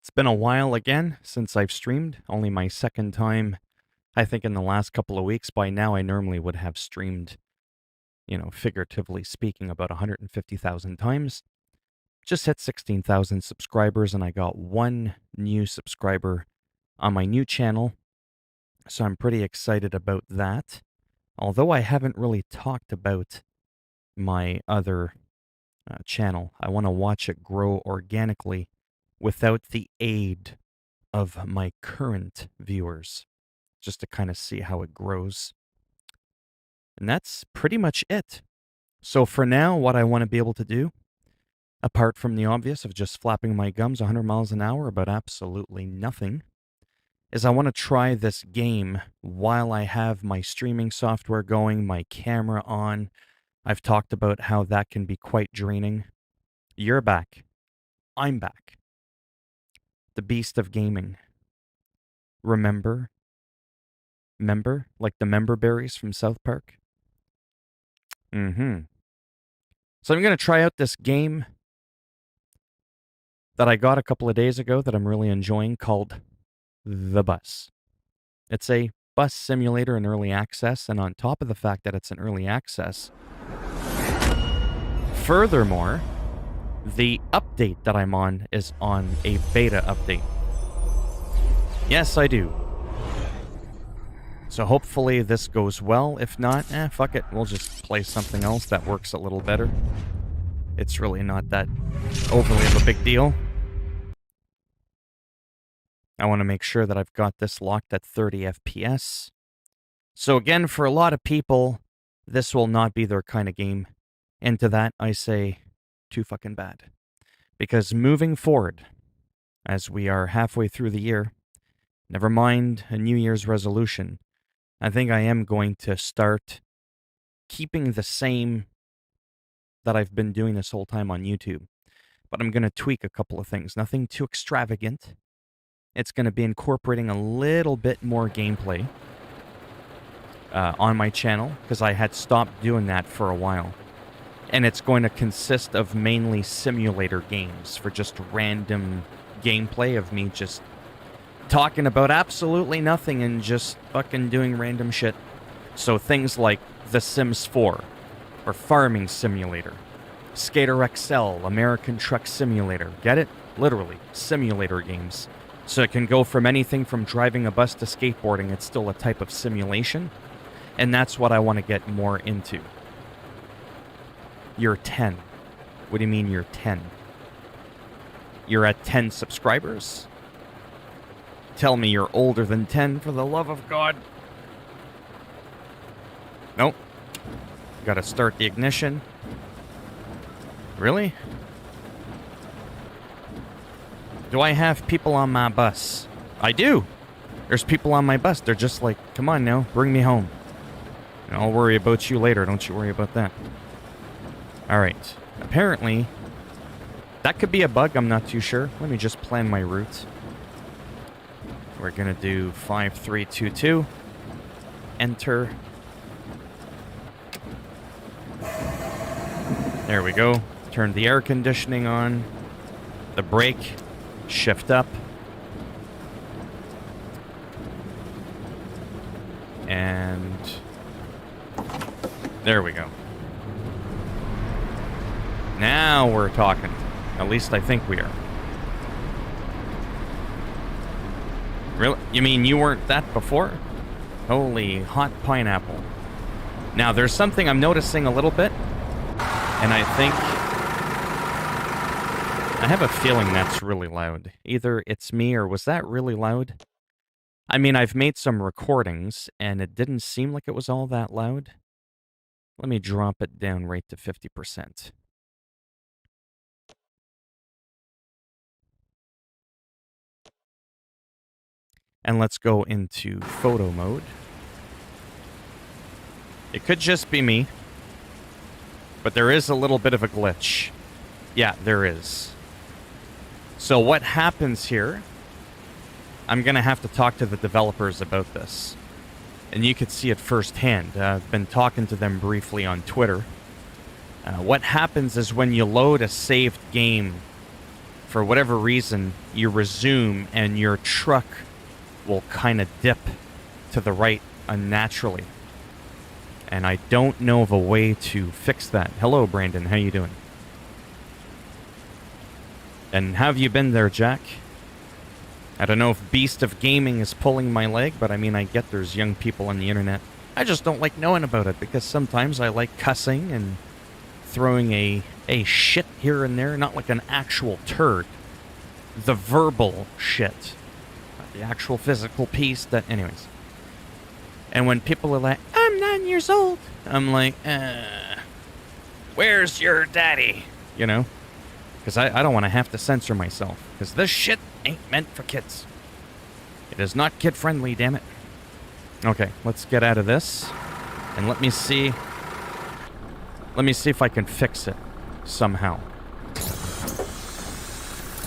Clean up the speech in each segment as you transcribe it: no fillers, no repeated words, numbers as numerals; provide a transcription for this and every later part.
It's been a while again since I've streamed, only my second time, I think, in the last couple of weeks. By now, I normally would have streamed, figuratively speaking, about 150,000 times. Just hit 16,000 subscribers, and I got one new subscriber on my new channel, so I'm pretty excited about that. Although I haven't really talked about my other channel, I want to watch it grow organically without the aid of my current viewers, just to kind of see how it grows. And that's pretty much it. So for now, what I want to be able to do, apart from the obvious of just flapping my gums 100 miles an hour about absolutely nothing, is I want to try this game while I have my streaming software going, my camera on. I've talked about how that can be quite draining. You're back. I'm back. The beast of gaming. Remember, like the member berries from South Park? So I'm going to try out this game that I got a couple of days ago that I'm really enjoying called The Bus. It's a bus simulator in early access, and on top of the fact that it's in early access, furthermore, the update that I'm on is on a beta update. Yes, I do. So hopefully this goes well. If not, fuck it. We'll just play something else that works a little better. It's really not that overly of a big deal. I want to make sure that I've got this locked at 30 FPS. So again, for a lot of people, this will not be their kind of game. And to that, I say, too fucking bad. Because moving forward, as we are halfway through the year, never mind a New Year's resolution, I think I am going to start keeping the same that I've been doing this whole time on YouTube. But I'm going to tweak a couple of things. Nothing too extravagant. It's going to be incorporating a little bit more gameplay on my channel, because I had stopped doing that for a while. And it's going to consist of mainly simulator games for just random gameplay of me just talking about absolutely nothing and just fucking doing random shit. So things like The Sims 4, or Farming Simulator, Skater XL, American Truck Simulator. Get it? Literally, simulator games. So it can go from anything from driving a bus to skateboarding. It's still a type of simulation. And that's what I want to get more into. You're 10. What do you mean you're 10? You're at 10 subscribers? Tell me you're older than 10, for the love of God. Nope. Gotta start the ignition. Really? Do I have people on my bus? I do. There's people on my bus. They're just like, come on now, bring me home. And I'll worry about you later. Don't you worry about that. Alright. Apparently, that could be a bug. I'm not too sure. Let me just plan my route. We're going to do 5322. Enter. There we go. Turn the air conditioning on. The brake. Shift up. And there we go. Now we're talking. At least I think we are. Really? You mean you weren't that before? Holy hot pineapple. Now, there's something I'm noticing a little bit, and I have a feeling that's really loud. Either it's me, or was that really loud? I mean, I've made some recordings, and it didn't seem like it was all that loud. Let me drop it down right to 50%. And let's go into photo mode. It could just be me, but there is a little bit of a glitch. Yeah, there is. So what happens here, I'm going to have to talk to the developers about this. And you could see it firsthand. I've been talking to them briefly on Twitter. What happens is when you load a saved game for whatever reason, you resume and your truck will kind of dip to the right unnaturally. And I don't know of a way to fix that. Hello, Brandon. How you doing? And how have you been there, Jack? I don't know if Beast of Gaming is pulling my leg, but I mean, I get there's young people on the internet. I just don't like knowing about it, because sometimes I like cussing and throwing a shit here and there, not like an actual turd. The verbal shit. Not the actual physical piece that... Anyways. And when people are like, I'm 9 years old, I'm like, where's your daddy? You know? Because I don't want to have to censor myself. Because this shit ain't meant for kids. It is not kid-friendly, damn it. Okay, let's get out of this. And let me see... Let me see if I can fix it somehow.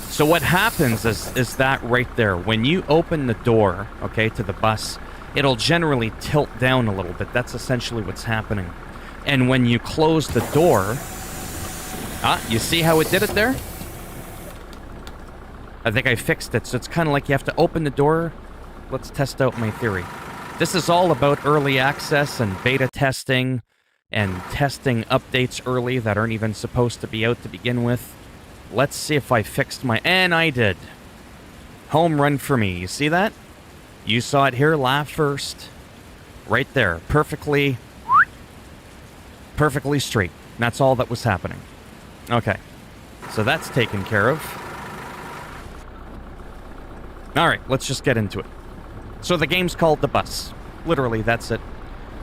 So what happens is that right there. When you open the door, okay, to the bus, it'll generally tilt down a little bit. That's essentially what's happening. And when you close the door... you see how it did it there? I think I fixed it. So it's kind of like you have to open the door. Let's test out my theory. This is all about early access and beta testing and testing updates early that aren't even supposed to be out to begin with. Let's see if I fixed my... And I did. Home run for me. You see that? You saw it here, laugh first. Right there. Perfectly straight. That's all that was happening. Okay. So that's taken care of. Alright, let's just get into it. So the game's called The Bus. Literally, that's it.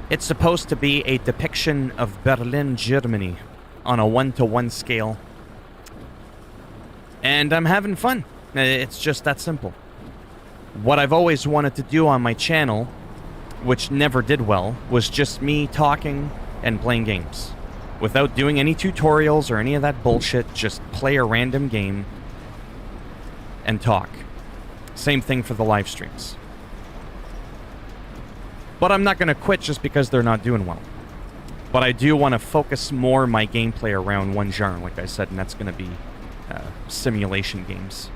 It's supposed to be a depiction of Berlin, Germany, on a 1-to-1 scale. And I'm having fun. It's just that simple. What I've always wanted to do on my channel, which never did well, was just me talking and playing games. Without doing any tutorials or any of that bullshit, just play a random game and talk. Same thing for the live streams. But I'm not going to quit just because they're not doing well. But I do want to focus more my gameplay around one genre, like I said, and that's going to be simulation games.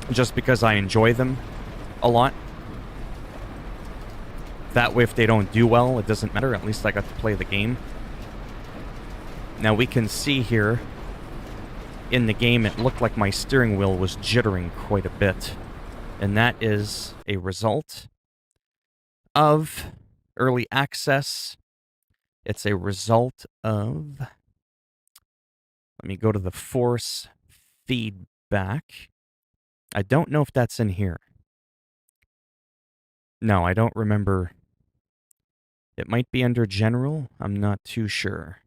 Just because I enjoy them a lot. That way, if they don't do well, it doesn't matter. At least I got to play the game. Now, we can see here, in the game, it looked like my steering wheel was jittering quite a bit. And that is a result of early access. It's a result of... Let me go to the force feedback. I don't know if that's in here. No, I don't remember. It might be under general. I'm not too sure.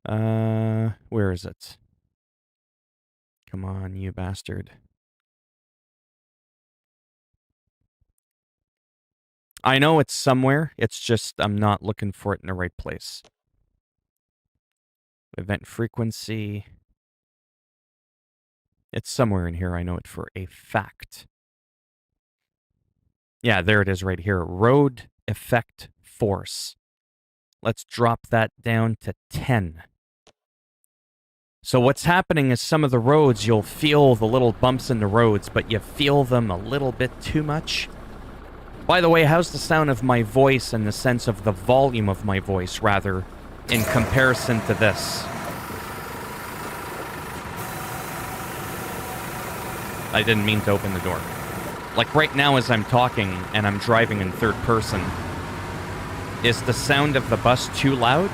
Where is it? Come on, you bastard. I know it's somewhere. It's just I'm not looking for it in the right place. Event frequency. It's somewhere in here. I know it for a fact. Yeah, there it is right here. Road effect force. Let's drop that down to 10. So what's happening is some of the roads, you'll feel the little bumps in the roads, but you feel them a little bit too much. By the way, how's the sound of my voice in the sense of the volume of my voice, rather, in comparison to this? I didn't mean to open the door. Like right now as I'm talking and I'm driving in third person, is the sound of the bus too loud?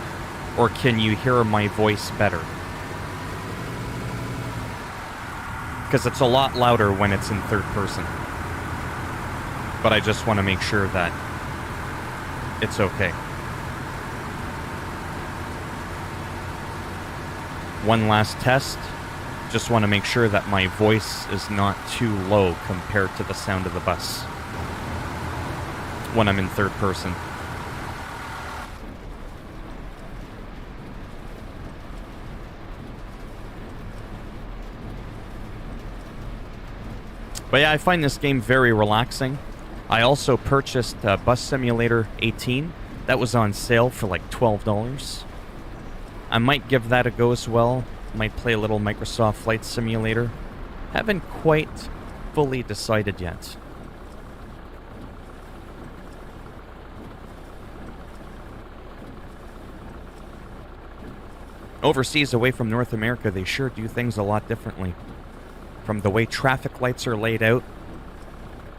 Or can you hear my voice better? Because it's a lot louder when it's in third person. But I just want to make sure that it's okay. One last test. Just want to make sure that my voice is not too low compared to the sound of the bus when I'm in third person. But yeah, I find this game very relaxing. I also purchased Bus Simulator 18. That was on sale for like $12. I might give that a go as well. Might play a little Microsoft Flight Simulator. Haven't quite fully decided yet. Overseas, away from North America, they sure do things a lot differently. From the way traffic lights are laid out,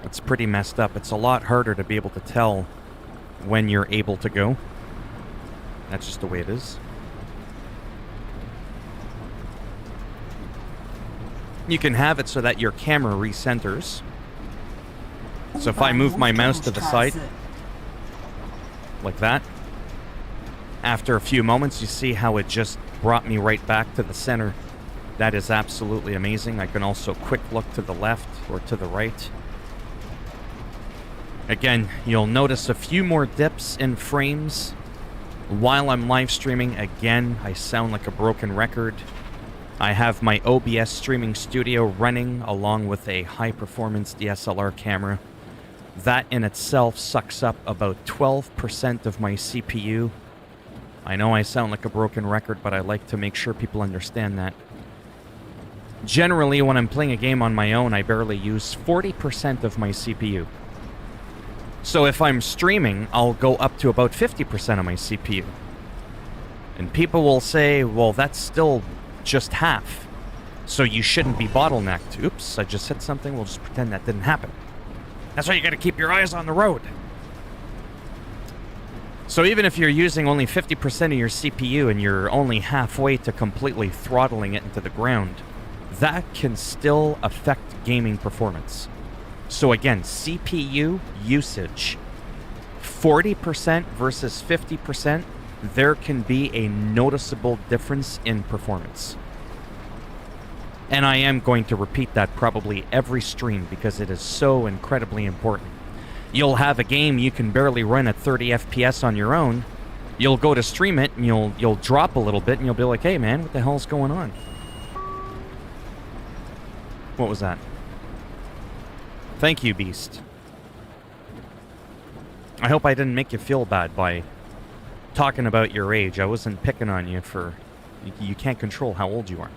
it's pretty messed up. It's a lot harder to be able to tell when you're able to go. That's just the way it is. You can have it so that your camera recenters. So if I move my mouse to the side, like that, after a few moments, you see how it just brought me right back to the center. That is absolutely amazing. I can also quick look to the left or to the right. Again, you'll notice a few more dips in frames while I'm live streaming. Again, I sound like a broken record. I have my OBS streaming studio running along with a high-performance DSLR camera. That in itself sucks up about 12% of my CPU. I know I sound like a broken record, but I like to make sure people understand that. Generally, when I'm playing a game on my own, I barely use 40% of my CPU. So if I'm streaming, I'll go up to about 50% of my CPU. And people will say, well, that's still just half. So you shouldn't be bottlenecked. Oops, I just hit something. We'll just pretend that didn't happen. That's why you gotta keep your eyes on the road. So even if you're using only 50% of your CPU and you're only halfway to completely throttling it into the ground, that can still affect gaming performance. So again, CPU usage, 40% versus 50%, there can be a noticeable difference in performance. And I am going to repeat that probably every stream because it is so incredibly important. You'll have a game you can barely run at 30 FPS on your own. You'll go to stream it and you'll drop a little bit and you'll be like, hey man, what the hell's going on? What was that? Thank you, Beast. I hope I didn't make you feel bad by talking about your age. I wasn't picking on you for... You can't control how old you are.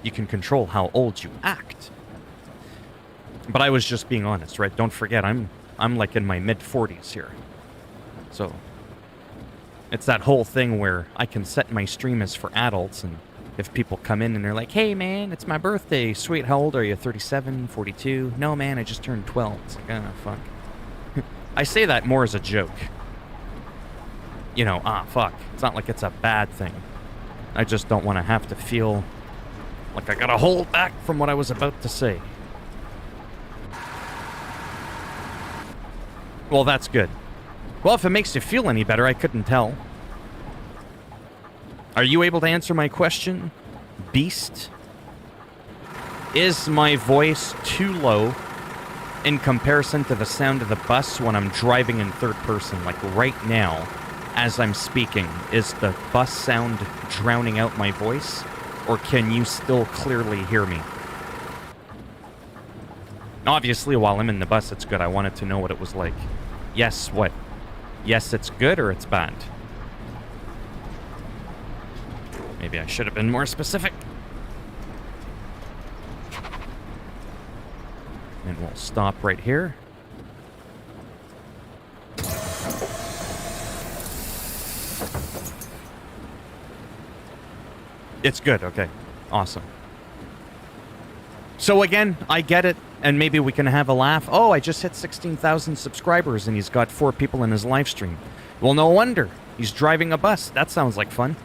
You can control how old you act. But I was just being honest, right? Don't forget, I'm like in my mid-40s here. So, it's that whole thing where I can set my stream as for adults, and if people come in and they're like, hey man, it's my birthday. Sweet, how old are you? 37, 42? No man, I just turned 12. It's like, ah, fuck. I say that more as a joke. You know, fuck. It's not like it's a bad thing. I just don't want to have to feel like I gotta hold back from what I was about to say. Well, that's good. Well, if it makes you feel any better, I couldn't tell. Are you able to answer my question, Beast? Is my voice too low in comparison to the sound of the bus when I'm driving in third person? Like right now, as I'm speaking, is the bus sound drowning out my voice? Or can you still clearly hear me? Obviously, while I'm in the bus, it's good. I wanted to know what it was like. Yes, what? Yes, it's good or it's bad? Maybe I should have been more specific. And we'll stop right here. It's good, okay. Awesome. So again, I get it, and maybe we can have a laugh. Oh, I just hit 16,000 subscribers and he's got 4 people in his live stream. Well, no wonder. He's driving a bus. That sounds like fun.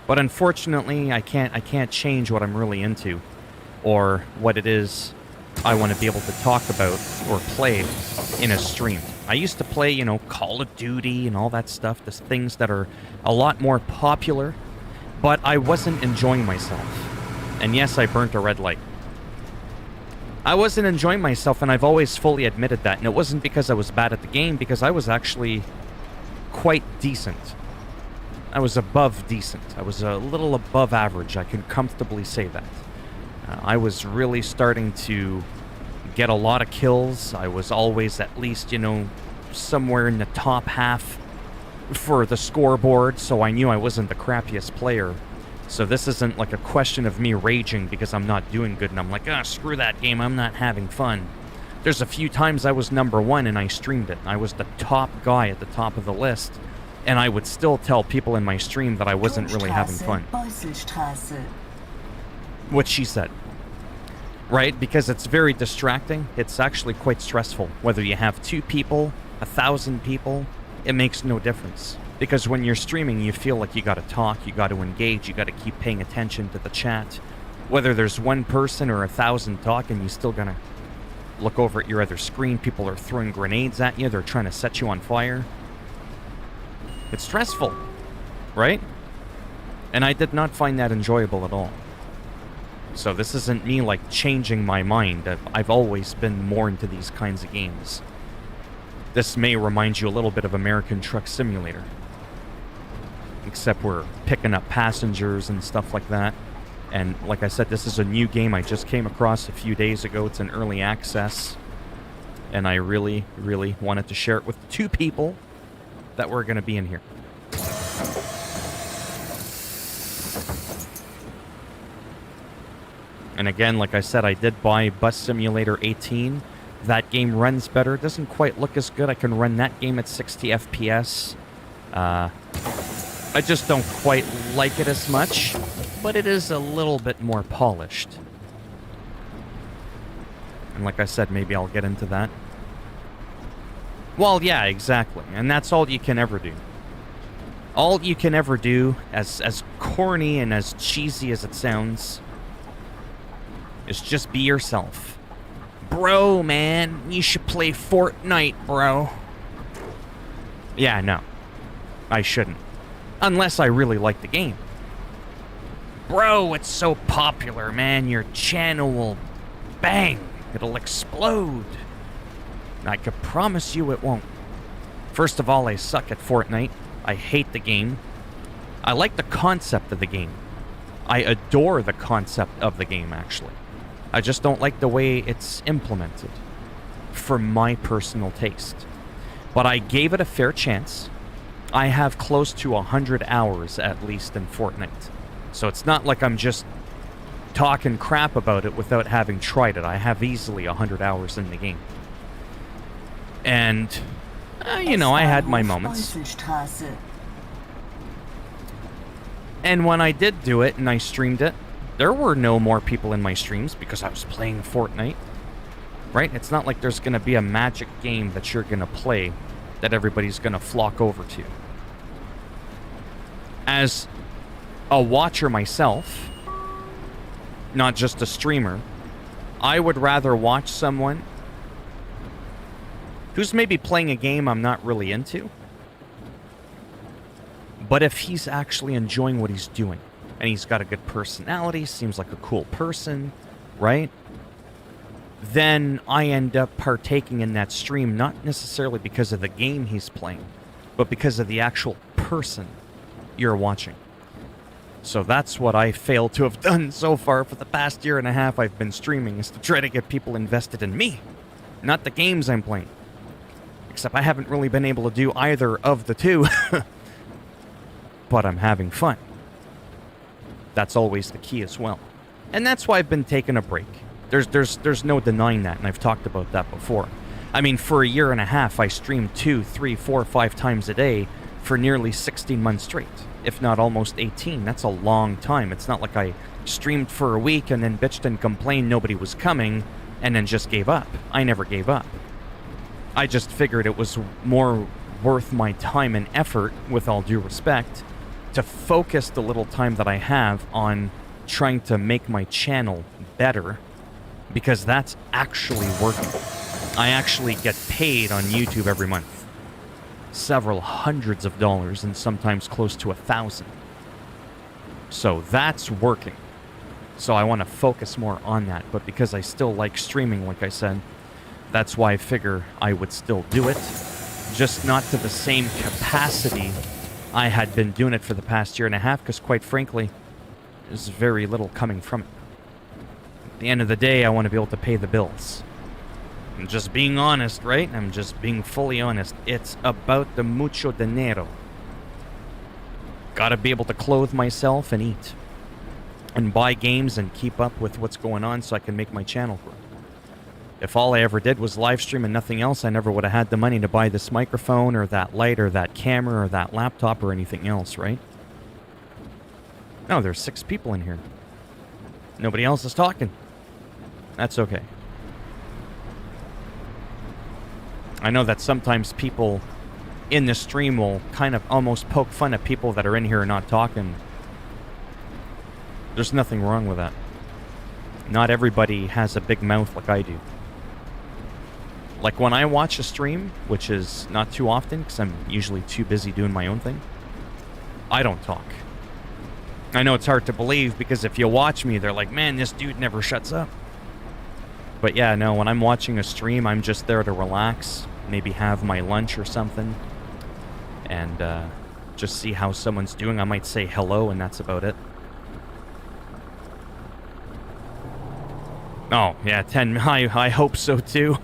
But unfortunately, I can't change what I'm really into or what it is I want to be able to talk about or play in a stream. I used to play, you know, Call of Duty and all that stuff, the things that are a lot more popular, but I wasn't enjoying myself. And yes, I burnt a red light. I wasn't enjoying myself, and I've always fully admitted that. And it wasn't because I was bad at the game, because I was actually quite decent. I was above decent. I was a little above average. I can comfortably say that. I was really starting to get a lot of kills. I was always at least, you know, somewhere in the top half for the scoreboard, so I knew I wasn't the crappiest player So this isn't like a question of me raging because I'm not doing good and I'm like, screw that game, I'm not having fun. There's a few times I was number 1 and I streamed it. I was the top guy at the top of the list, and I would still tell people in my stream that I wasn't really having fun. What she said. Right? Because it's very distracting. It's actually quite stressful. Whether you have 2 people, 1,000 people, it makes no difference. Because when you're streaming, you feel like you gotta talk, you gotta engage, you gotta keep paying attention to the chat. Whether there's 1 person or 1,000 talking, you still gotta look over at your other screen. People are throwing grenades at you, they're trying to set you on fire. It's stressful, right? And I did not find that enjoyable at all. So this isn't me like changing my mind. I've always been more into these kinds of games. This may remind you a little bit of American Truck Simulator. Except we're picking up passengers and stuff like that. And like I said, this is a new game I just came across a few days ago. It's in early access. And I really, really wanted to share it with 2 people that were going to be in here. And again, like I said, I did buy Bus Simulator 18. That game runs better. It doesn't quite look as good. I can run that game at 60 FPS. I just don't quite like it as much, but it is a little bit more polished. And like I said, maybe I'll get into that. Well, yeah, exactly. And that's all you can ever do. All you can ever do, as corny and as cheesy as it sounds, is just be yourself. Bro, man, you should play Fortnite, bro. Yeah, no. I shouldn't. Unless I really like the game. Bro, it's so popular, man. Your channel will bang. It'll explode. I can promise you it won't. First of all, I suck at Fortnite. I hate the game. I like the concept of the game. I adore the concept of the game, actually. I just don't like the way it's implemented, for my personal taste. But I gave it a fair chance. I have close to 100 hours, at least, in Fortnite. So it's not like I'm just talking crap about it without having tried it. I have easily 100 hours in the game. And, you know, I had my moments. And when I did do it and I streamed it, there were no more people in my streams because I was playing Fortnite. Right? It's not like there's going to be a magic game that you're going to play that everybody's going to flock over to. As a watcher myself, not just a streamer, I would rather watch someone who's maybe playing a game I'm not really into, but if he's actually enjoying what he's doing, and he's got a good personality, seems like a cool person, right? Then I end up partaking in that stream, not necessarily because of the game he's playing, but because of the actual person you're watching. So that's what I failed to have done so far for the past year and a half I've been streaming, is to try to get people invested in me, not the games I'm playing. Except I haven't really been able to do either of the two. But I'm having fun. That's always the key as well. And that's why I've been taking a break. There's no denying that, and I've talked about that before. I mean, for a year and a half, I streamed 2, 3, 4, 5 times a day for nearly 16 months straight, if not almost 18. That's a long time. It's not like I streamed for a week and then bitched and complained nobody was coming and then just gave up. I never gave up. I just figured it was more worth my time and effort, with all due respect, to focus the little time that I have on trying to make my channel better, because that's actually working. I actually get paid on YouTube every month. Several hundreds of dollars, and sometimes close to 1,000. So that's working. So I want to focus more on that, but because I still like streaming, like I said, that's why I figure I would still do it, just not to the same capacity I had been doing it for the past year and a half, because quite frankly, there's very little coming from it. At the end of the day, I want to be able to pay the bills. I'm just being honest, right? I'm just being fully honest. It's about the mucho dinero. Gotta be able to clothe myself and eat. and buy games and keep up with what's going on so I can make my channel grow. If all I ever did was live stream and nothing else, I never would have had the money to buy this microphone or that light or that camera or that laptop or anything else, right? No, there's 6 people in here. Nobody else is talking. That's okay. I know that sometimes people in the stream will kind of almost poke fun at people that are in here and not talking. There's nothing wrong with that. Not everybody has a big mouth like I do. Like when I watch a stream, which is not too often because I'm usually too busy doing my own thing, I don't talk. I know it's hard to believe because if you watch me, they're like, man, this dude never shuts up. But yeah, no, when I'm watching a stream, I'm just there to relax, maybe have my lunch or something, and just see how someone's doing. I might say hello, and that's about it. Oh, yeah, 10, I hope so too.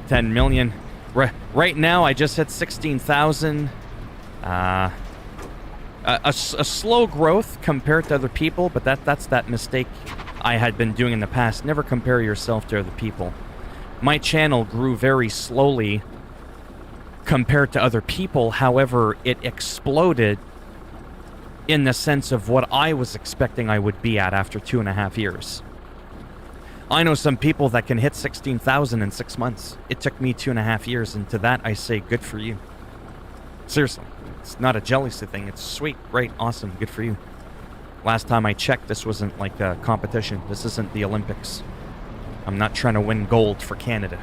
10 million. Right now, I just hit 16,000. A slow growth compared to other people, but that's that mistake I had been doing in the past. Never compare yourself to other people. My channel grew very slowly compared to other people. However, it exploded in the sense of what I was expecting I would be at after 2.5 years. I know some people that can hit 16,000 in 6 months. It took me 2.5 years, and to that I say good for you. Seriously. It's not a jealousy thing. It's sweet, great, awesome, good for you. Last time I checked, this wasn't like a competition. This isn't the Olympics. I'm not trying to win gold for Canada,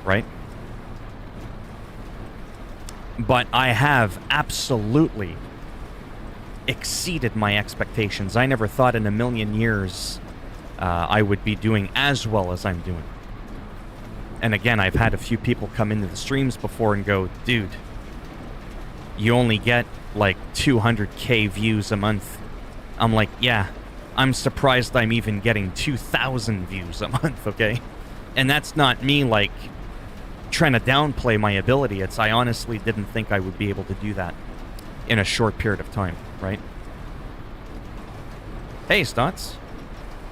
right? But I have absolutely exceeded my expectations. I never thought in a million years I would be doing as well as I'm doing. And again, I've had a few people come into the streams before and go, dude, you only get like 200k views a month. I'm like, yeah, I'm surprised I'm even getting 2,000 views a month, okay? And that's not me like trying to downplay my ability. It's I honestly didn't think I would be able to do that in a short period of time, right? Hey, Stotts.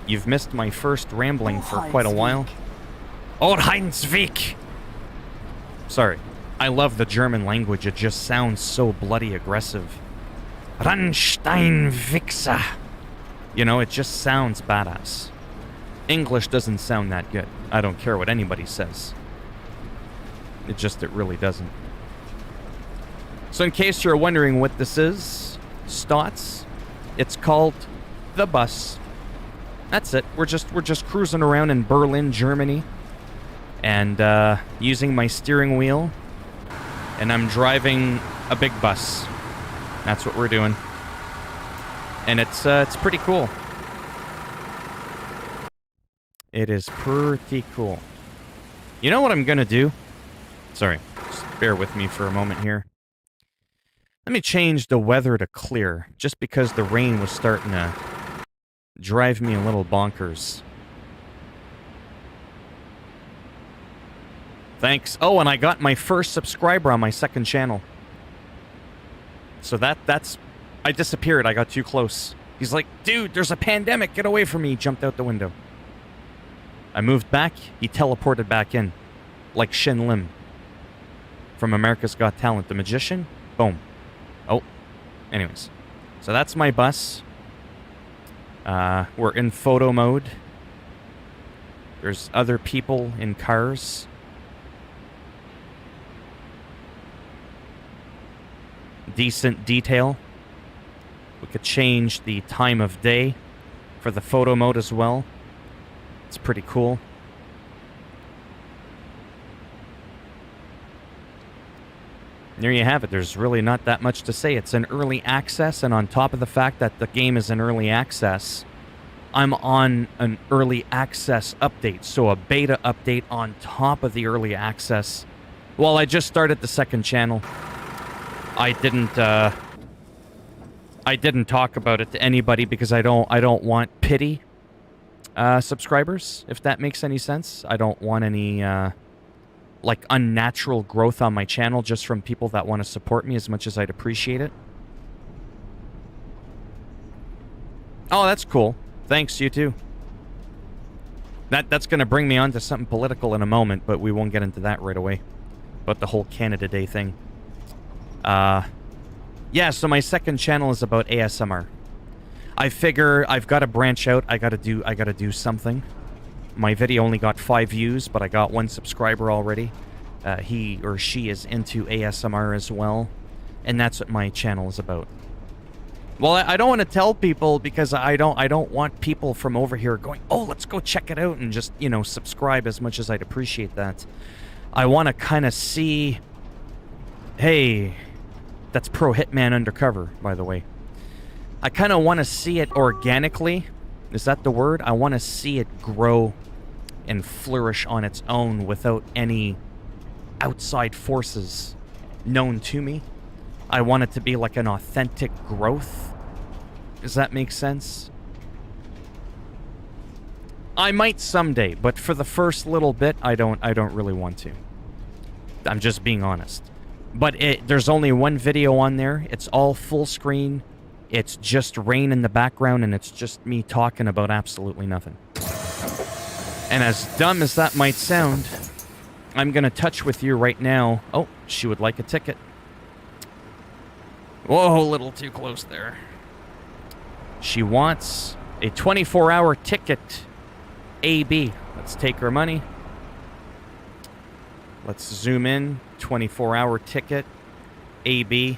You've missed my first rambling for quite a while. Oh, Heinzweg! Sorry. I love the German language. It just sounds so bloody aggressive. Randstein Wichser. You know, it just sounds badass. English doesn't sound that good. I don't care what anybody says. It really doesn't. So in case you're wondering what this is, Stotts, it's called the bus. That's it. We're just cruising around in Berlin, Germany, and using my steering wheel, and I'm driving a big bus. That's what we're doing, and it's pretty cool. It is pretty cool. You know what I'm gonna do? Sorry, just bear with me for a moment here. Let me change the weather to clear, just because the rain was starting to drive me a little bonkers. Thanks. Oh, and I got my first subscriber on my second channel. So that's... I disappeared. I got too close. He's like, dude, there's a pandemic. Get away from me. He jumped out the window. I moved back. He teleported back in. Like Shin Lim. From America's Got Talent. The magician. Boom. Oh. Anyways. So that's my bus. We're in photo mode. There's other people in cars. Decent detail. We could change the time of day for the photo mode as well. It's pretty cool. There you have it. There's really not that much to say. It's an early access, and on top of the fact that the game is in early access, I'm on an early access update, so a beta update on top of the early access. Well, I just started the second channel. I didn't talk about it to anybody because I don't want pity subscribers, if that makes any sense. I don't want any like unnatural growth on my channel just from people that want to support me as much as I'd appreciate it. Oh, that's cool. Thanks, you too. That's going to bring me on to something political in a moment, but we won't get into that right away. But the whole Canada Day thing. Yeah, so my second channel is about ASMR. I figure I've got to branch out. I got to do something. My video only got 5 views, but I got 1 subscriber already. He or she is into ASMR as well, and that's what my channel is about. Well, I don't want to tell people because I don't want people from over here going, "Oh, let's go check it out," and just, you know, subscribe, as much as I'd appreciate that. I want to kind of see, hey, that's Pro Hitman Undercover, by the way. I kind of want to see it organically. Is that the word? I want to see it grow and flourish on its own without any outside forces known to me. I want it to be like an authentic growth. Does that make sense? I might someday, but for the first little bit, I don't really want to. I'm just being honest. But there's only 1 video on there. It's all full screen. It's just rain in the background, and it's just me talking about absolutely nothing. And as dumb as that might sound, I'm going to touch with you right now. Oh, she would like a ticket. Whoa, a little too close there. She wants a 24-hour ticket. AB. Let's take her money. Let's zoom in. 24-hour ticket. AB.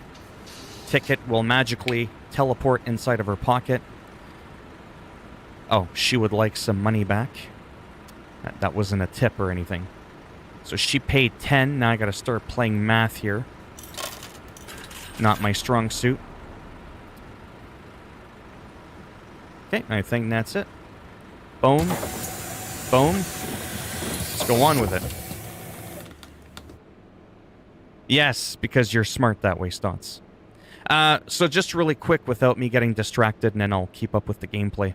Ticket will magically teleport inside of her pocket. Oh, she would like some money back. That wasn't a tip or anything. So she paid 10. Now I gotta start playing math here. Not my strong suit. Okay, I think that's it. Boom. Boom. Let's go on with it. Yes, because you're smart that way, Stotts. So just really quick without me getting distracted, and then I'll keep up with the gameplay.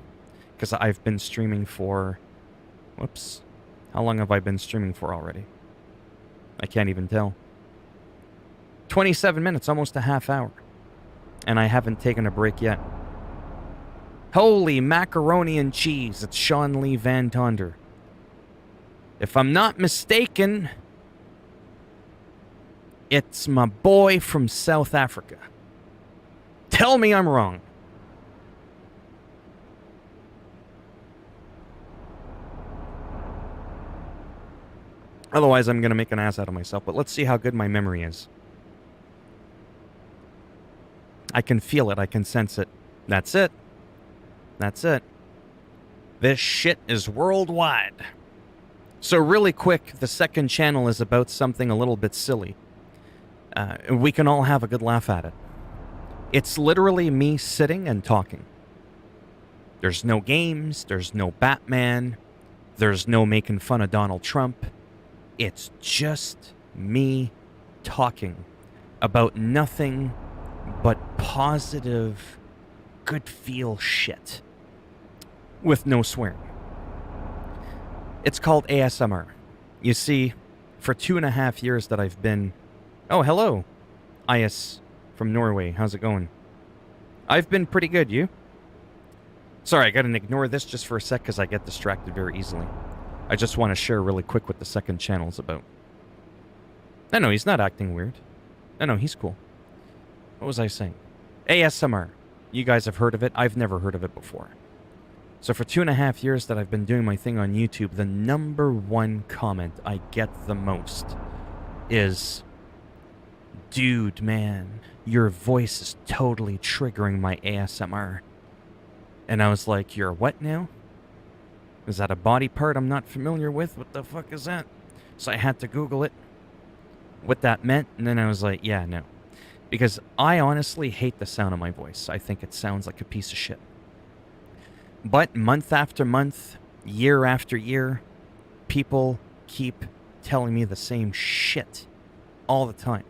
Because I've been streaming for... Whoops. How long have I been streaming for already? I can't even tell. 27 minutes, almost a half hour. And I haven't taken a break yet. Holy macaroni and cheese, it's Sean Lee Van Tonder. If I'm not mistaken, it's my boy from South Africa. Tell me I'm wrong. Otherwise, I'm going to make an ass out of myself. But let's see how good my memory is. I can feel it. I can sense it. That's it. That's it. This shit is worldwide. So really quick, the second channel is about something a little bit silly. We can all have a good laugh at it. It's literally me sitting and talking. There's no games. There's no Batman. There's no making fun of Donald Trump. It's just me talking about nothing but positive, good feel shit. With no swearing. It's called ASMR. You see, for 2.5 years that I've been... Oh, hello. Ias from Norway. How's it going? I've been pretty good, you? Sorry, I gotta ignore this just for a sec because I get distracted very easily. I just want to share really quick what the second channel is about. No, he's not acting weird. No, he's cool. What was I saying? ASMR. You guys have heard of it. I've never heard of it before. So for 2.5 years that I've been doing my thing on YouTube, the #1 comment I get the most is, "Dude, man, your voice is totally triggering my ASMR." And I was like, "You're what now? Is that a body part I'm not familiar with? What the fuck is that?" So I had to Google it, what that meant, and then I was like, yeah, no. Because I honestly hate the sound of my voice. I think it sounds like a piece of shit. But month after month, year after year, people keep telling me the same shit all the time.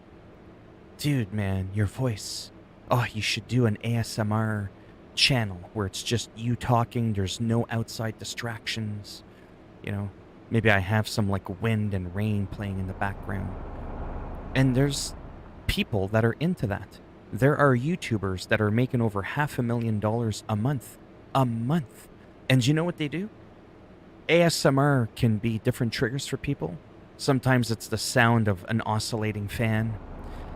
"Dude, man, your voice. Oh, you should do an ASMR channel where it's just you talking. There's no outside distractions. You know, maybe I have some like wind and rain playing in the background." And there's people that are into that. There are YouTubers that are making over $500,000 a month a month. And you know what they do? ASMR can be different triggers for people. Sometimes it's the sound of an oscillating fan.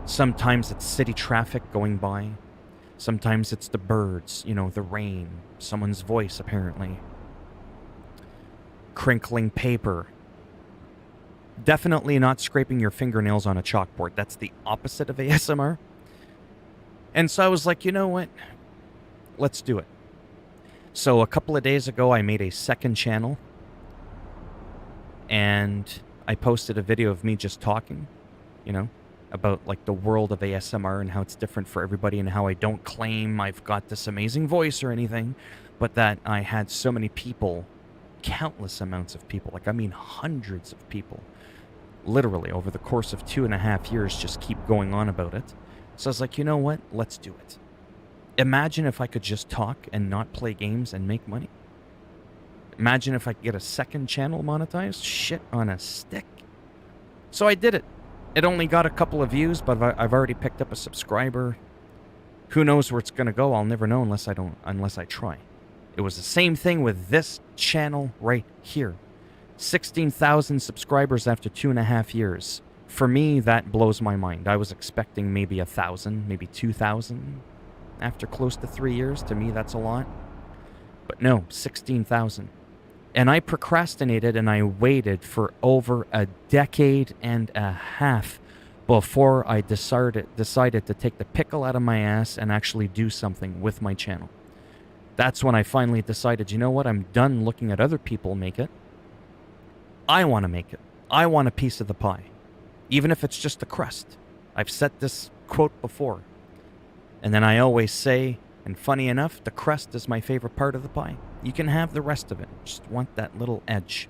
Sometimes it's city traffic going by. Sometimes it's the birds, the rain, someone's voice apparently. Crinkling paper. Definitely not scraping your fingernails on a chalkboard. That's the opposite of ASMR. And so I was like, you know what? Let's do it. So a couple of days ago, I made a second channel. And I posted a video of me just talking, about like the world of ASMR and how it's different for everybody and how I don't claim I've got this amazing voice or anything, but that I had so many people, countless amounts of people, hundreds of people, literally over the course of 2.5 years just keep going on about it. So I was like, you know what? Let's do it. Imagine if I could just talk and not play games and make money. Imagine if I could get a second channel monetized. Shit on a stick. So I did it. It only got a couple of views, but I've already picked up a subscriber. Who knows where it's going to go? I'll never know unless I try. It was the same thing with this channel right here. 16,000 subscribers after 2.5 years. For me, that blows my mind. I was expecting maybe 1,000, maybe 2,000 after close to 3 years. To me, that's a lot. But no, 16,000. And I procrastinated and I waited for over a decade and a half before I decided to take the pickle out of my ass and actually do something with my channel. That's when I finally decided, you know what, I'm done looking at other people make it. I want to make it. I want a piece of the pie. Even if it's just the crust. I've said this quote before. And then I always say, and funny enough, the crust is my favorite part of the pie. You can have the rest of it. Just want that little edge.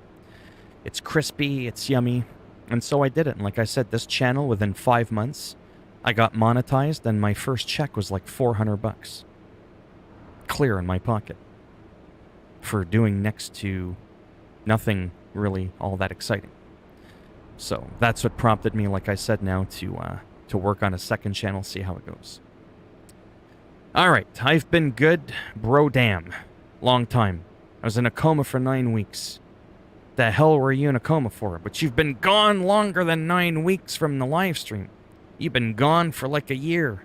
It's crispy, it's yummy. And so I did it. And like I said, this channel, within 5 months, I got monetized and my first check was like $400. Clear in my pocket. For doing next to nothing really all that exciting. So that's what prompted me, like I said, now to work on a second channel, see how it goes. Alright, I've been good, bro damn. Long time. I was in a coma for 9 weeks. The hell were you in a coma for? But you've been gone longer than 9 weeks from the live stream. You've been gone for like a year.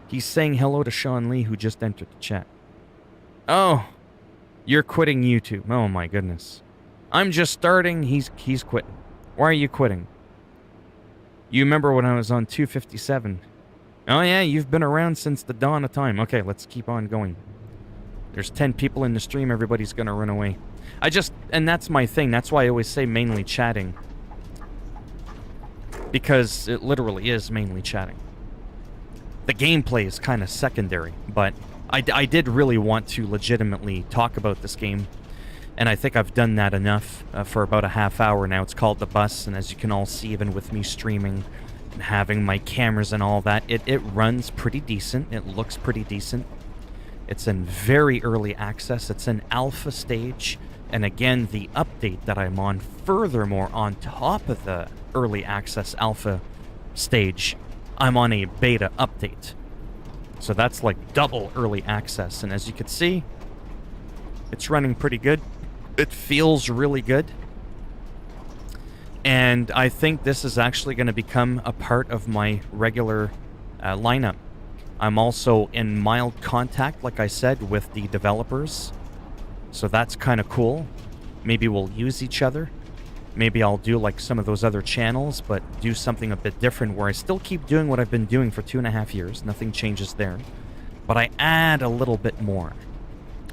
He's saying hello to Sean Lee, who just entered the chat. Oh, you're quitting YouTube. Oh my goodness. I'm just starting, he's quitting. Why are you quitting? You remember when I was on 257? Oh yeah, you've been around since the dawn of time. Okay, let's keep on going. There's 10 people in the stream, everybody's gonna run away. And that's my thing, that's why I always say mainly chatting. Because it literally is mainly chatting. The gameplay is kind of secondary, but I did really want to legitimately talk about this game. And I think I've done that enough for about a half hour now. It's called The Bus, and as you can all see, even with me streaming and having my cameras and all that, it runs pretty decent. It looks pretty decent. It's in very early access. It's in alpha stage. And again, the update that I'm on, furthermore, on top of the early access alpha stage, I'm on a beta update. So that's like double early access. And as you can see, it's running pretty good. It feels really good. And I think this is actually going to become a part of my regular lineup. I'm also in mild contact, like I said, with the developers. So that's kind of cool. Maybe we'll use each other. Maybe I'll do like some of those other channels, but do something a bit different where I still keep doing what I've been doing for 2.5 years. Nothing changes there. But I add a little bit more.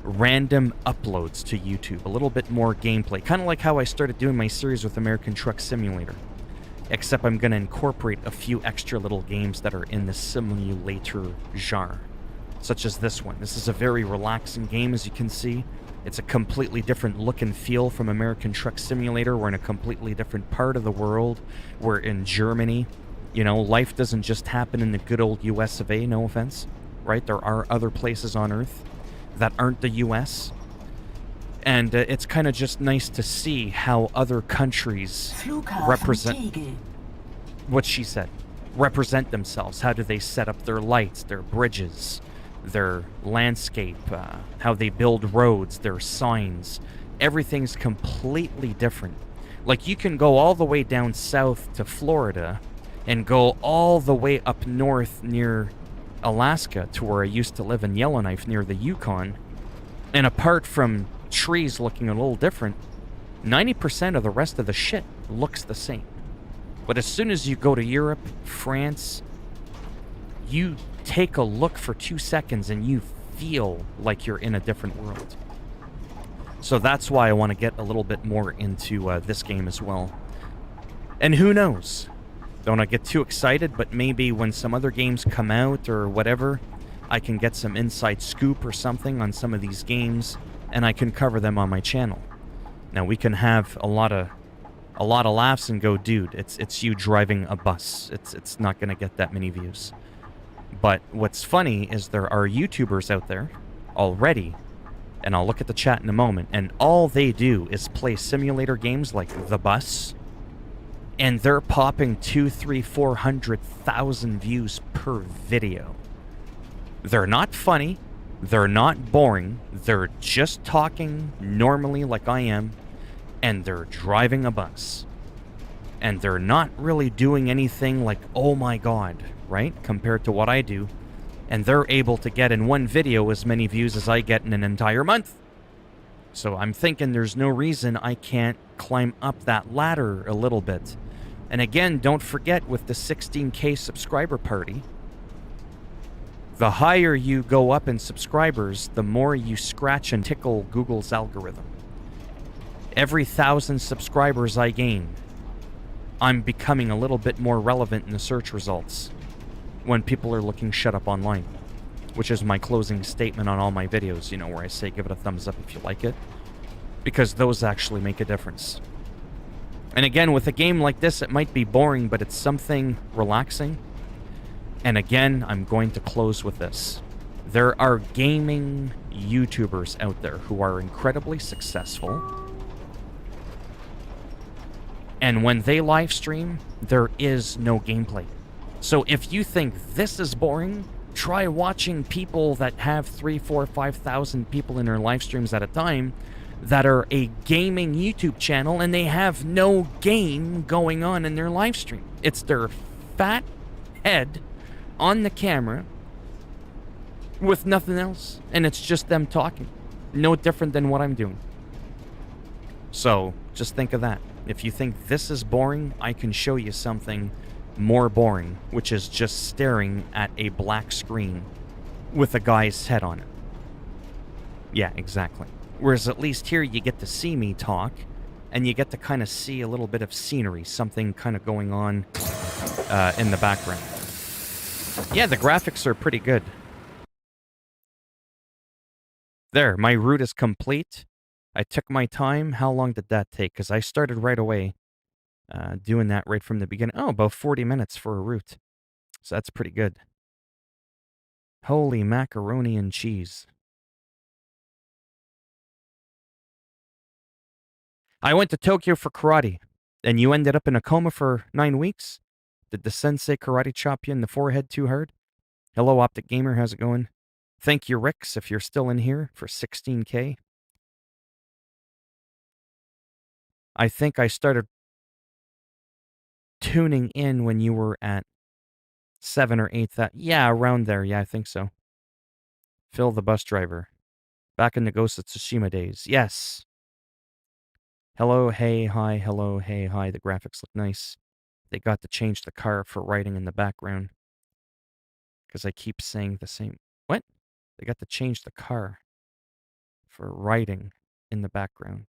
Random uploads to YouTube. A little bit more gameplay. Kind of like how I started doing my series with American Truck Simulator. Except I'm going to incorporate a few extra little games that are in the simulator genre. Such as this one. This is a very relaxing game, as you can see. It's a completely different look and feel from American Truck Simulator. We're in a completely different part of the world. We're in Germany. You know, life doesn't just happen in the good old US of A, no offense. Right? There are other places on Earth that aren't the US. And it's kind of just nice to see how other countries represent... What she said. Represent themselves. How do they set up their lights, their bridges, their landscape, how they build roads, their signs. Everything's completely different. Like, you can go all the way down south to Florida and go all the way up north near Alaska to where I used to live in Yellowknife near the Yukon. And apart from trees looking a little different, 90% of the rest of the shit looks the same. But as soon as you go to Europe, France, you take a look for 2 seconds and you feel like you're in a different world. So that's why I want to get a little bit more into this game as well. And who knows? Don't want to get too excited, but maybe when some other games come out or whatever, I can get some inside scoop or something on some of these games, and I can cover them on my channel. Now, we can have a lot of laughs and go, dude, it's you driving a bus. It's not going to get that many views. But what's funny is there are YouTubers out there already, and I'll look at the chat in a moment, and all they do is play simulator games like The Bus, and they're popping 200,000, 300,000, 400,000 views per video. They're not funny, they're not boring, they're just talking normally like I am, and they're driving a bus. And they're not really doing anything like, oh my god, right? Compared to what I do. And they're able to get in one video as many views as I get in an entire month. So I'm thinking there's no reason I can't climb up that ladder a little bit. And again, don't forget with the 16K subscriber party, the higher you go up in subscribers, the more you scratch and tickle Google's algorithm. Every 1,000 subscribers I gain, I'm becoming a little bit more relevant in the search results when people are looking shut up online, which is my closing statement on all my videos, you know, where I say give it a thumbs up if you like it, because those actually make a difference. And again, with a game like this, it might be boring, but it's something relaxing. And again, I'm going to close with this. There are gaming YouTubers out there who are incredibly successful, and when they live stream, there is no gameplay. So if you think this is boring, try watching people that have 3,000, 4,000, 5,000 people in their live streams at a time that are a gaming YouTube channel and they have no game going on in their live stream. It's their fat head on the camera with nothing else, and it's just them talking. No different than what I'm doing. So just think of that. If you think this is boring, I can show you something more boring, which is just staring at a black screen with a guy's head on it. Yeah, exactly. Whereas at least here you get to see me talk, and you get to kind of see a little bit of scenery, something kind of going on in the background. Yeah, the graphics are pretty good. There, my route is complete. I took my time. How long did that take? Because I started right away doing that right from the beginning. Oh, about 40 minutes for a route. So that's pretty good. Holy macaroni and cheese. I went to Tokyo for karate, and you ended up in a coma for 9 weeks? Did the sensei karate chop you in the forehead too hard? Hello, Optic Gamer, how's it going? Thank you, Rix, if you're still in here, for 16K. I think I started tuning in when you were at 7 or 8. Yeah, around there. Yeah, I think so. Phil the bus driver. Back in the Ghost of Tsushima days. Yes. Hello, hey, hi, hello, hey, hi. The graphics look nice. They got to change the car for writing in the background. Because I keep saying the same. What? They got to change the car for writing in the background.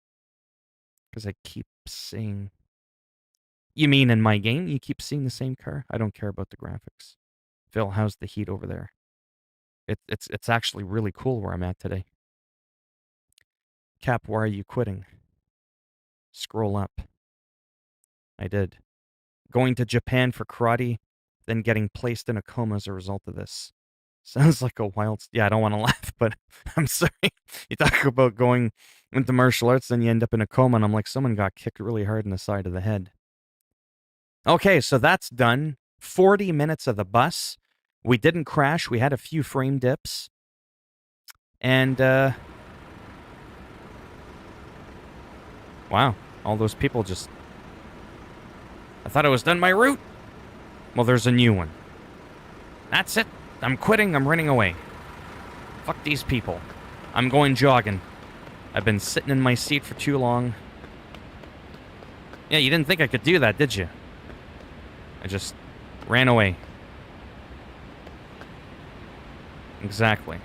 Because I keep saying... You mean in my game, you keep seeing the same car? I don't care about the graphics. Phil, how's the heat over there? It's actually really cool where I'm at today. Cap, why are you quitting? Scroll up. I did. Going to Japan for karate, then getting placed in a coma as a result of this. Sounds like a wild... Yeah, I don't want to laugh, but I'm sorry. You talk about going into martial arts, then you end up in a coma, and I'm like, someone got kicked really hard in the side of the head. Okay, so that's done. 40 minutes of the bus. We didn't crash. We had a few frame dips. And, wow, all those people just... I thought I was done my route. Well, there's a new one. That's it. I'm quitting. I'm running away. Fuck these people. I'm going jogging. I've been sitting in my seat for too long. Yeah, you didn't think I could do that, did you? I just ran away. Exactly.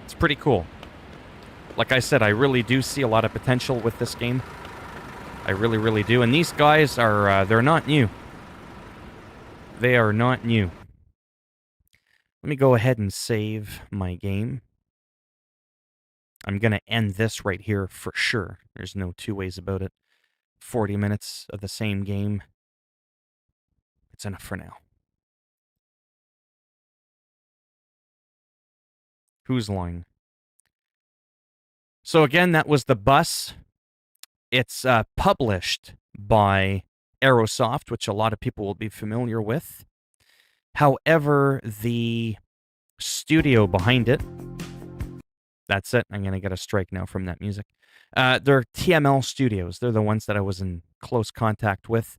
It's pretty cool. Like I said, I really do see a lot of potential with this game. I really, really do. And these guys are, they're not new. They are not new. Let me go ahead and save my game. I'm going to end this right here for sure. There's no two ways about it. 40 minutes of the same game. It's enough for now. Whose line? So again, that was The Bus. It's published by Aerosoft, which a lot of people will be familiar with. However, the studio behind it... That's it. I'm going to get a strike now from that music. They're TML Studios. They're the ones that I was in close contact with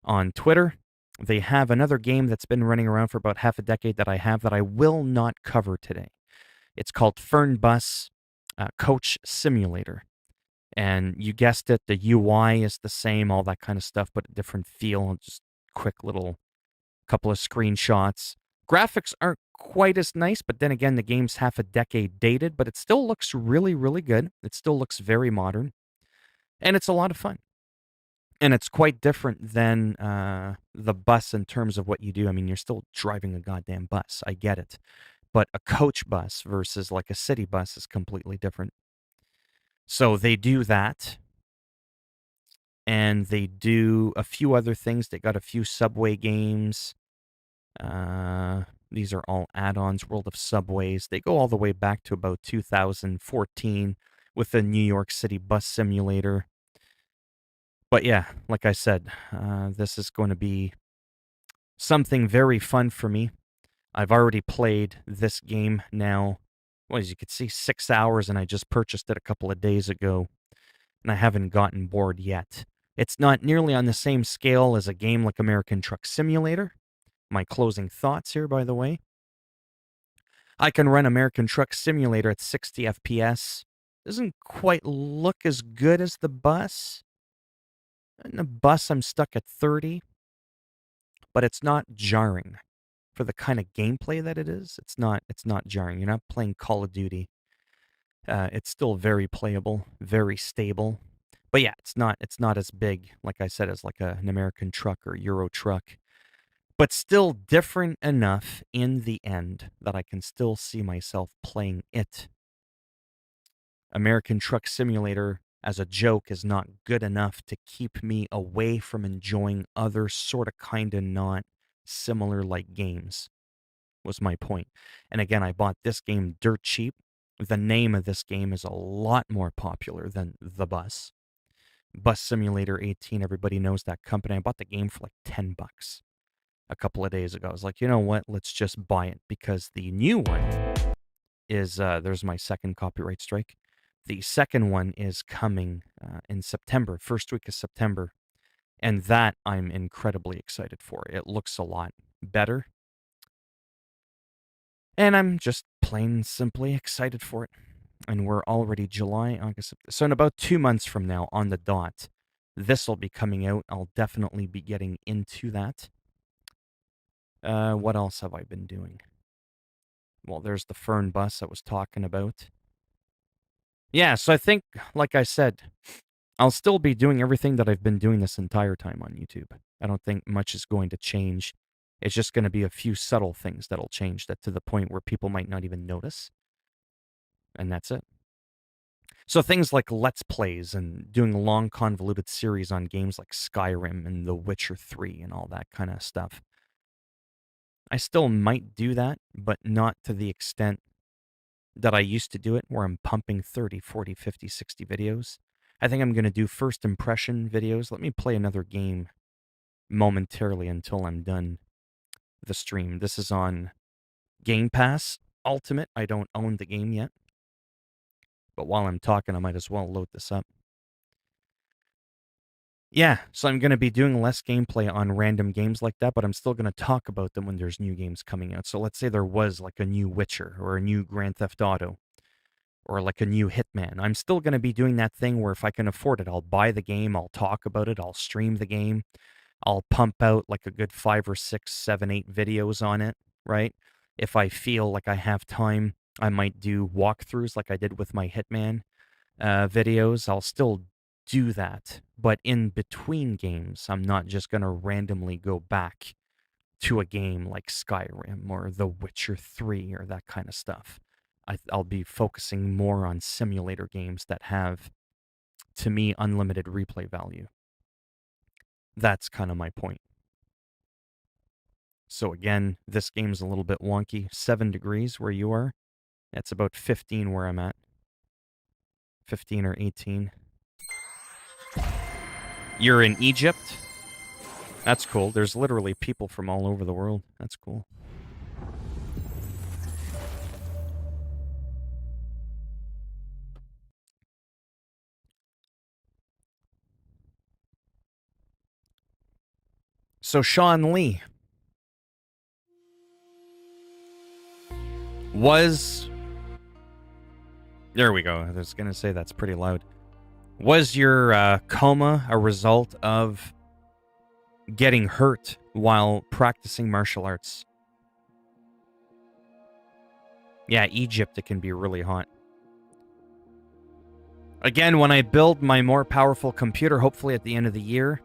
on Twitter. They have another game that's been running around for about half a decade that I will not cover today. It's called Fernbus Coach Simulator. And you guessed it, the UI is the same, all that kind of stuff, but a different feel. Just quick little couple of screenshots. Graphics aren't quite as nice, but then again, the game's half a decade dated, but it still looks really, really good. It still looks very modern, and it's a lot of fun. And it's quite different than the bus in terms of what you do. I mean, you're still driving a goddamn bus. I get it. But a coach bus versus like a city bus is completely different. So they do that. And they do a few other things. They got a few Subway games. These are all add-ons, World of Subways. They go all the way back to about 2014 with the New York City bus simulator. But yeah, like I said, this is going to be something very fun for me. I've already played this game now, well, as you can see, 6 hours, and I just purchased it a couple of days ago, and I haven't gotten bored yet. It's not nearly on the same scale as a game like American Truck Simulator. My closing thoughts here, by the way. I can run American Truck Simulator at 60 FPS. Doesn't quite look as good as the bus. In the bus, I'm stuck at 30. But it's not jarring. For the kind of gameplay that it is, it's not jarring. You're not playing Call of Duty. It's still very playable, very stable. But yeah, it's not as big, like I said, as like an American Truck or Euro Truck. But still different enough in the end that I can still see myself playing it. American Truck Simulator, as a joke, is not good enough to keep me away from enjoying other sort of kind of not similar like games, was my point. And again, I bought this game dirt cheap. The name of this game is a lot more popular than The Bus. Bus Simulator 18, everybody knows that company. I bought the game for like $10 a couple of days ago. I was like, you know what? Let's just buy it because the new one is, there's my second copyright strike. The second one is coming in September, first week of September. And that I'm incredibly excited for. It looks a lot better. And I'm just plain simply excited for it. And we're already July, August. So in about 2 months from now, on the dot, this will be coming out. I'll definitely be getting into that. What else have I been doing? Well, there's the Fern bus I was talking about. Yeah, so I think, like I said, I'll still be doing everything that I've been doing this entire time on YouTube. I don't think much is going to change. It's just going to be a few subtle things that'll change that to the point where people might not even notice. And that's it. So things like Let's Plays and doing long convoluted series on games like Skyrim and The Witcher 3 and all that kind of stuff. I still might do that, but not to the extent that I used to do it, where I'm pumping 30, 40, 50, 60 videos. I think I'm going to do first impression videos. Let me play another game momentarily until I'm done the stream. This is on Game Pass. Ultimate, I don't own the game yet. But while I'm talking, I might as well load this up. Yeah, so I'm going to be doing less gameplay on random games like that, but I'm still going to talk about them when there's new games coming out. So let's say there was like a new Witcher or a new Grand Theft Auto or like a new Hitman. I'm still going to be doing that thing where if I can afford it, I'll buy the game, I'll talk about it, I'll stream the game, I'll pump out like a good 5 or 6, 7, 8 videos on it, right? If I feel like I have time, I might do walkthroughs like I did with my Hitman videos. I'll still do that. But in between games, I'm not just going to randomly go back to a game like Skyrim or The Witcher 3 or that kind of stuff. I'll be focusing more on simulator games that have, to me, unlimited replay value. That's kind of my point. So again, this game's a little bit wonky. 7 degrees where you are. That's about 15 where I'm at. 15 or 18. You're in Egypt? That's cool. There's literally people from all over the world. That's cool. So Sean Lee was... There we go. I was going to say that's pretty loud. Was your coma a result of getting hurt while practicing martial arts? Yeah, Egypt, it can be really hot. Again, when I build my more powerful computer, hopefully at the end of the year,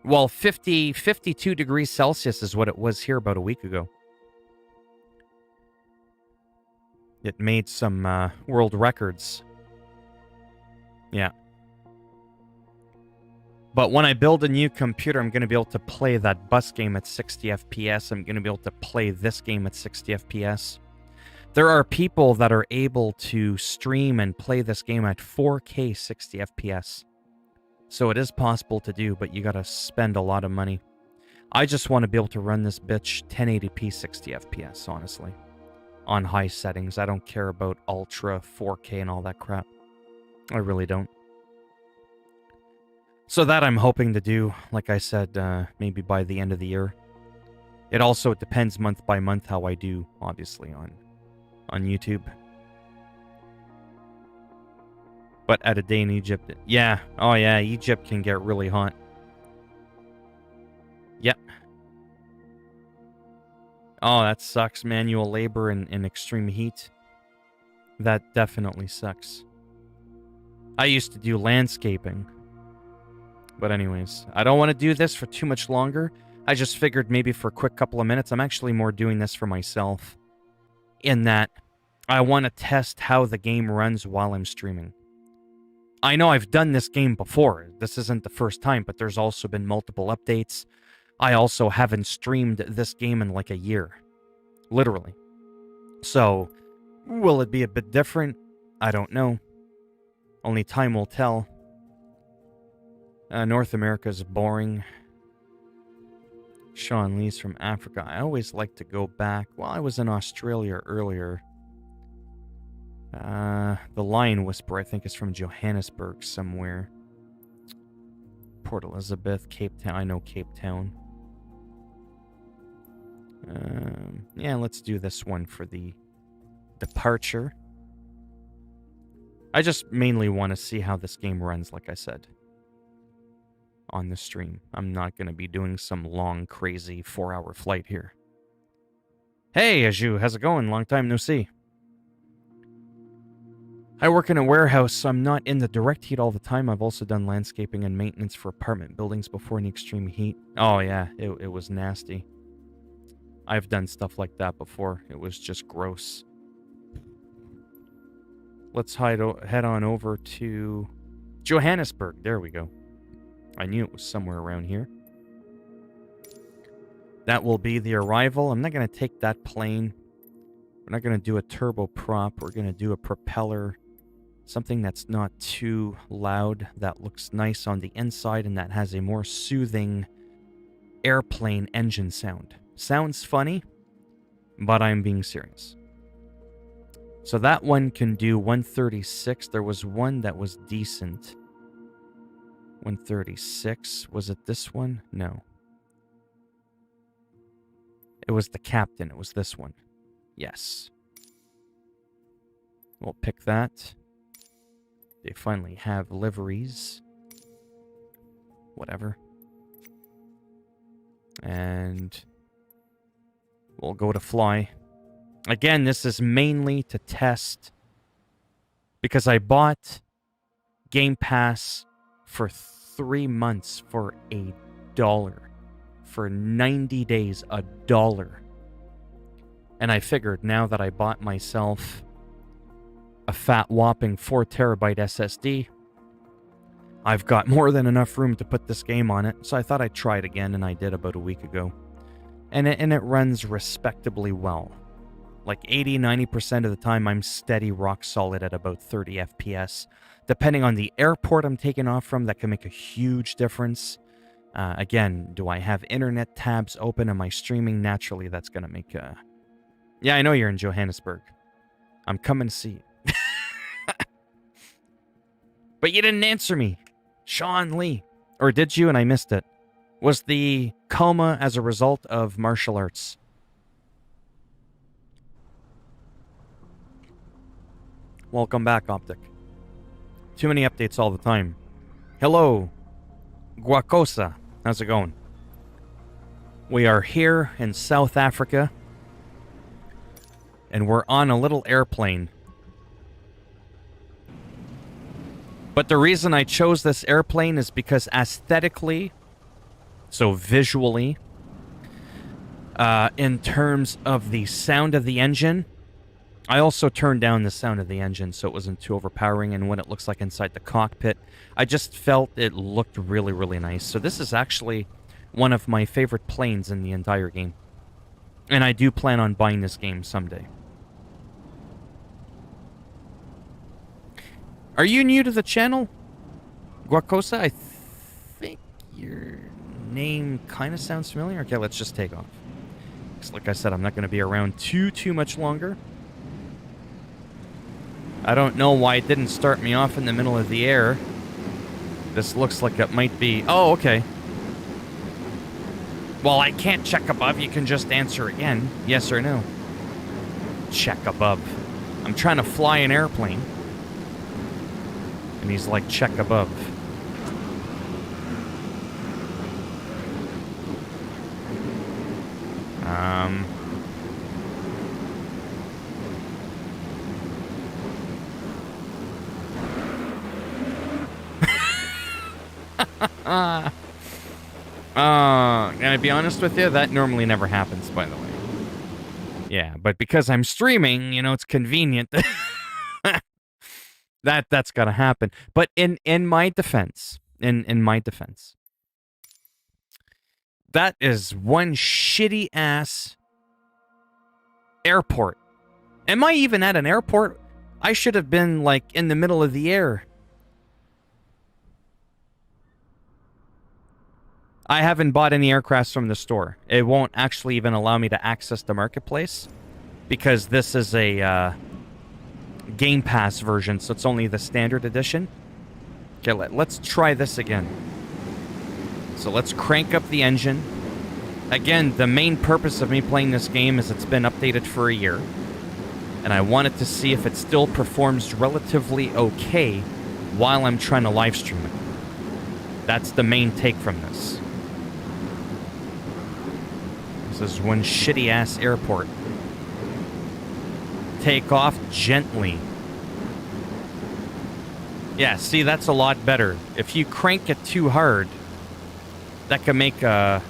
well, 52 degrees Celsius is what it was here about a week ago. It made some world records. Yeah. But when I build a new computer, I'm going to be able to play that bus game at 60 FPS. I'm going to be able to play this game at 60 FPS. There are people that are able to stream and play this game at 4K 60 FPS. So it is possible to do, but you got to spend a lot of money. I just want to be able to run this bitch 1080p 60 FPS, honestly. On high settings. I don't care about ultra 4K and all that crap. I really don't. So that I'm hoping to do, like I said, maybe by the end of the year. It also depends month by month how I do, obviously, on YouTube. But at a day in Egypt, yeah. Oh yeah, Egypt can get really hot. Yep. Oh, that sucks. Manual labor in extreme heat. That definitely sucks. I used to do landscaping. But anyways, I don't want to do this for too much longer. I just figured maybe for a quick couple of minutes. I'm actually more doing this for myself. In that, I want to test how the game runs while I'm streaming. I know I've done this game before. This isn't the first time, but there's also been multiple updates. I also haven't streamed this game in like a year. Literally. So, will it be a bit different? I don't know. Only time will tell. North America is boring. Sean Lee's from Africa. I always like to go back. Well, I was in Australia earlier. The Lion Whisperer, I think, is from Johannesburg somewhere. Port Elizabeth, Cape Town. I know Cape Town. Yeah, let's do this one for the departure. I just mainly want to see how this game runs, like I said, on the stream. I'm not going to be doing some long, crazy 4-hour flight here. Hey, Aju, how's it going? Long time no see. I work in a warehouse, so I'm not in the direct heat all the time. I've also done landscaping and maintenance for apartment buildings before in extreme heat. Oh yeah, it was nasty. I've done stuff like that before. It was just gross. Let's head on over to Johannesburg. There we go. I knew it was somewhere around here. That will be the arrival. I'm not going to take that plane. We're not going to do a turboprop. We're going to do a propeller. Something that's not too loud, that looks nice on the inside, and that has a more soothing airplane engine sound. Sounds funny, but I'm being serious. So that one can do 136. There was one that was decent. 136. Was it this one? No. It was the captain. It was this one. Yes. We'll pick that. They finally have liveries. Whatever. And we'll go to fly. Again, this is mainly to test because I bought Game Pass for 3 months for $1. For 90 days, $1. And I figured now that I bought myself a fat whopping 4 terabyte SSD, I've got more than enough room to put this game on it. So I thought I'd try it again, and I did about a week ago. And it runs respectably well. Like 80-90% of the time, I'm steady rock solid at about 30 FPS. Depending on the airport I'm taking off from, that can make a huge difference. Again, do I have internet tabs open? Am I streaming? Naturally, that's going to make... Yeah, I know you're in Johannesburg. I'm coming to see you. But you didn't answer me. Sean Lee. Or did you and I missed it? Was the coma as a result of martial arts? Welcome back, Optic. Too many updates all the time. Hello, Guacosa. How's it going? We are here in South Africa, and we're on a little airplane. But the reason I chose this airplane is because aesthetically, so visually, in terms of the sound of the engine, I also turned down the sound of the engine so it wasn't too overpowering, and what it looks like inside the cockpit, I just felt it looked really, really nice. So this is actually one of my favorite planes in the entire game. And I do plan on buying this game someday. Are you new to the channel, Guacosa? I think your name kind of sounds familiar. Okay, let's just take off. Because like I said, I'm not going to be around too much longer. I don't know why it didn't start me off in the middle of the air. This looks like it might be... Oh, okay. Well, I can't check above. You can just answer again. Yes or no. Check above. I'm trying to fly an airplane. And he's like, check above. Can I be honest with you? That normally never happens, by the way. Yeah, but because I'm streaming, you know, it's convenient. That's gotta happen. But in my defense, in my defense, that is one shitty ass airport. Am I even at an airport? I should have been like in the middle of the air. I haven't bought any aircrafts from the store. It won't actually even allow me to access the marketplace because this is a Game Pass version, so it's only the standard edition. Okay, let's try this again. So let's crank up the engine. Again, the main purpose of me playing this game is it's been updated for a year, and I wanted to see if it still performs relatively okay while I'm trying to live stream it. That's the main take from this. This is one shitty-ass airport. Take off gently. Yeah, see, that's a lot better. If you crank it too hard, that can make a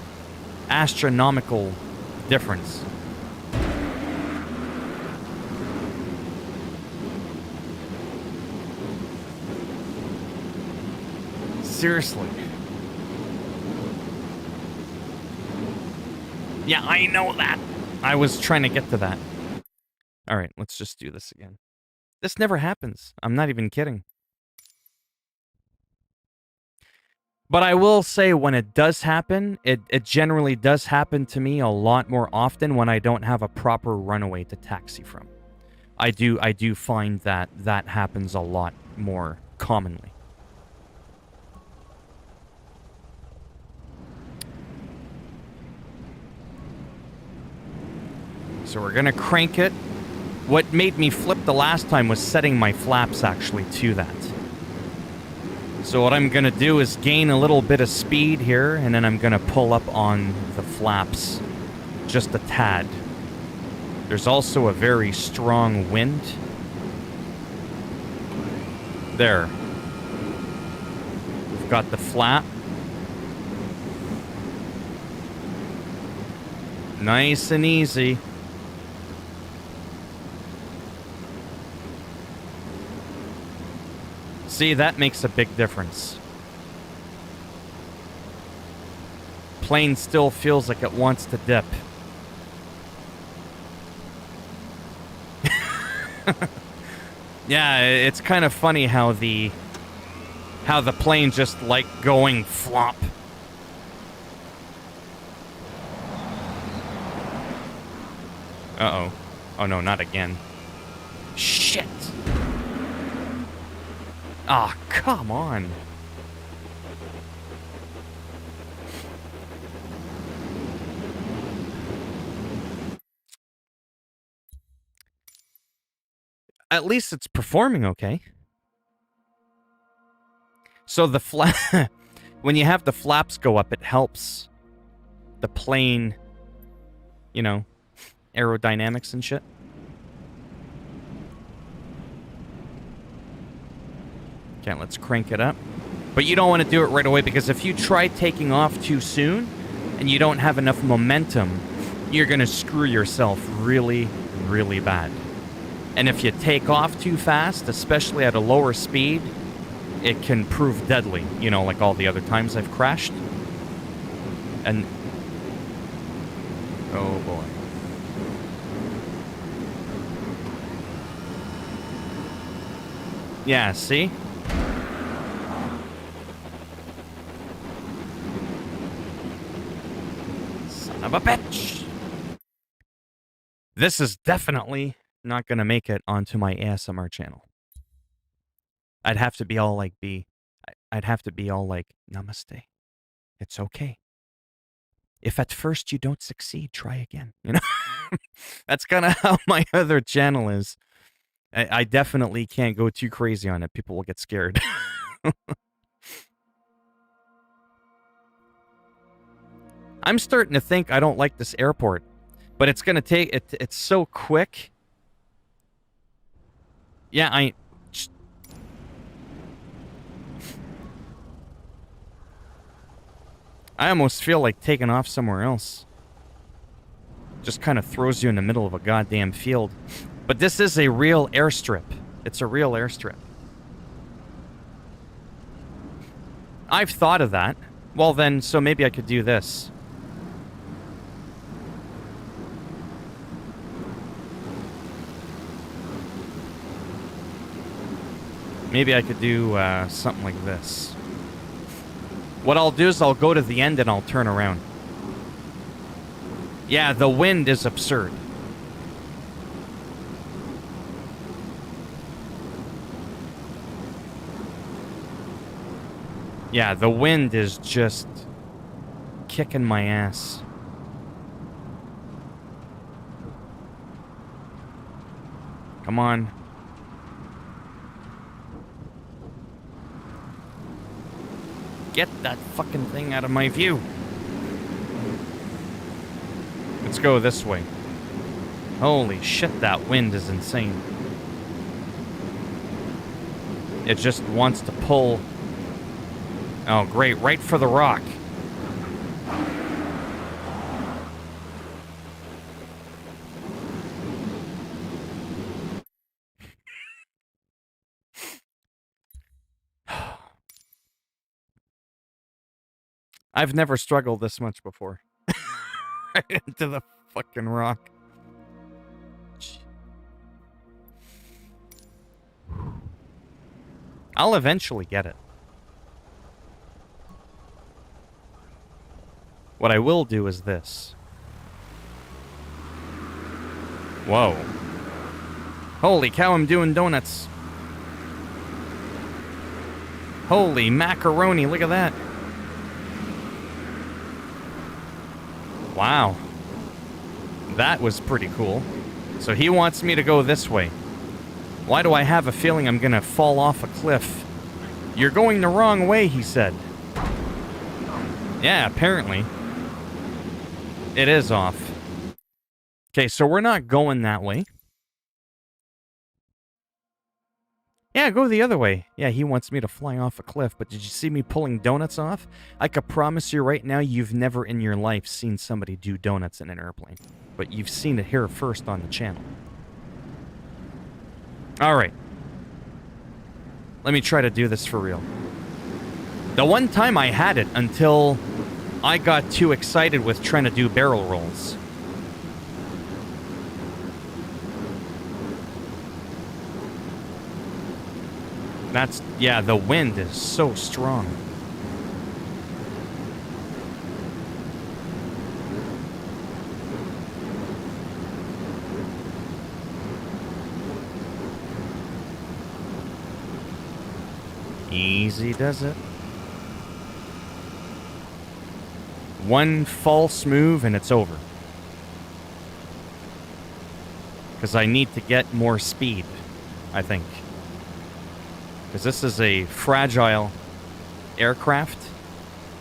astronomical difference. Seriously. Yeah, I know that. I was trying to get to that. All right, let's just do this again. This never happens. I'm not even kidding. But I will say when it does happen, it generally does happen to me a lot more often when I don't have a proper runway to taxi from. I do find that that happens a lot more commonly. So we're gonna crank it. What made me flip the last time was setting my flaps actually to that. So what I'm gonna do is gain a little bit of speed here, and then I'm gonna pull up on the flaps just a tad. There's also a very strong wind. There. We've got the flap. Nice and easy. See, that makes a big difference. Plane still feels like it wants to dip. Yeah, it's kind of funny how the plane just like going flop. Uh-oh. Oh no, not again. Shit. Ah, oh, come on. At least it's performing okay. So the when you have the flaps go up, it helps the plane, you know, aerodynamics and shit. Okay, let's crank it up. But you don't want to do it right away, because if you try taking off too soon and you don't have enough momentum, you're going to screw yourself really, really bad. And if you take off too fast, especially at a lower speed, it can prove deadly, you know, like all the other times I've crashed. And... oh boy. Yeah, see? Son of a bitch! This is definitely not gonna make it onto my ASMR channel. I'd have to be all like namaste. It's okay. If at first you don't succeed, try again. You know? That's kind of how my other channel is. I definitely can't go too crazy on it. People will get scared. I'm starting to think I don't like this airport. But it's gonna take... it's so quick. Yeah, I almost feel like taking off somewhere else. Just kind of throws you in the middle of a goddamn field. But this is a real airstrip. It's a real airstrip. I've thought of that. Well then, so maybe I could do this. Maybe I could do something like this. What I'll do is I'll go to the end and I'll turn around. Yeah, the wind is absurd. Yeah, the wind is just kicking my ass. Come on. Get that fucking thing out of my view. Let's go this way. Holy shit, that wind is insane. It just wants to pull. Oh, great. Right for the rock. I've never struggled this much before. Right into the fucking rock. I'll eventually get it. What I will do is this. Whoa. Holy cow, I'm doing donuts. Holy macaroni, look at that. Wow. That was pretty cool. So he wants me to go this way. Why do I have a feeling I'm gonna fall off a cliff? You're going the wrong way, he said. Yeah, apparently. It is off. Okay, so we're not going that way. Yeah, go the other way. Yeah, he wants me to fly off a cliff, but did you see me pulling donuts off? I could promise you right now you've never in your life seen somebody do donuts in an airplane. But you've seen it here first on the channel. Alright. Let me try to do this for real. The one time I had it until I got too excited with trying to do barrel rolls. Yeah, the wind is so strong. Easy does it. One false move and it's over. Because I need to get more speed, I think. Because this is a fragile aircraft.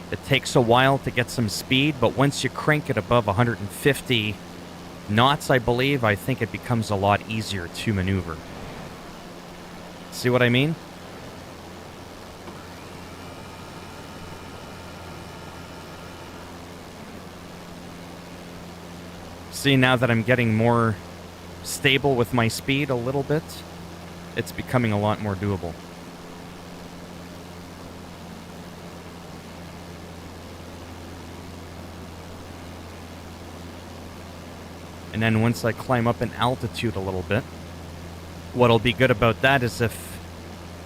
It takes a while to get some speed, but once you crank it above 150 knots, I believe, I think it becomes a lot easier to maneuver. See what I mean? See, now that I'm getting more stable with my speed a little bit, it's becoming a lot more doable. And then once I climb up in altitude a little bit, what'll be good about that is if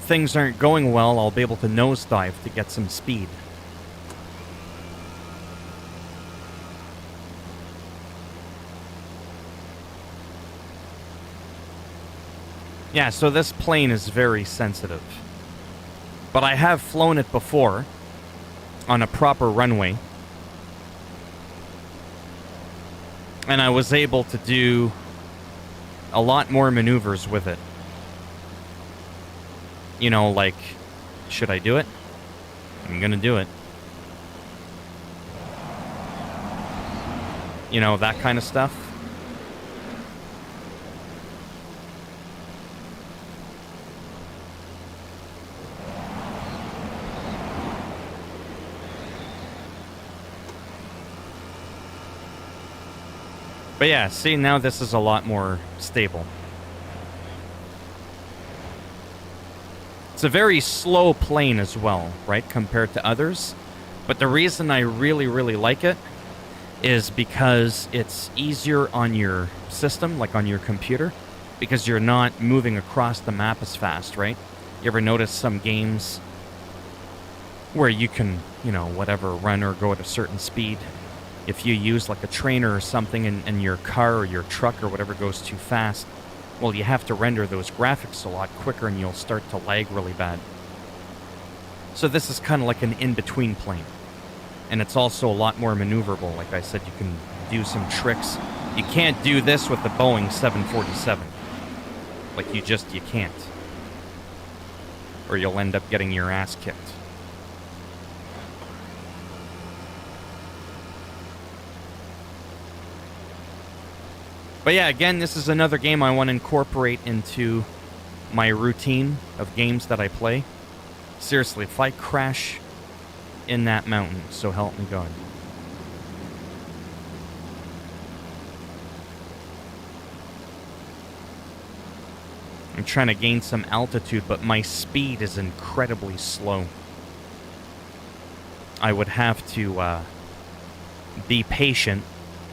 things aren't going well, I'll be able to nosedive to get some speed. Yeah, so this plane is very sensitive. But I have flown it before on a proper runway. And I was able to do a lot more maneuvers with it. You know, like, should I do it? I'm gonna do it. You know, that kind of stuff. But yeah, see, now this is a lot more stable. It's a very slow plane as well, right, compared to others. But the reason I really, really like it is because it's easier on your system, like on your computer, because you're not moving across the map as fast, right? You ever notice some games where you can, you know, whatever, run or go at a certain speed? If you use like a trainer or something and your car or your truck or whatever goes too fast, well, you have to render those graphics a lot quicker and you'll start to lag really bad. So this is kind of like an in-between plane. And it's also a lot more maneuverable. Like I said, you can do some tricks. You can't do this with the Boeing 747. Like you can't. Or you'll end up getting your ass kicked. But yeah, again, this is another game I want to incorporate into my routine of games that I play. Seriously, if I crash in that mountain, so help me God. I'm trying to gain some altitude, but my speed is incredibly slow. I would have to be patient,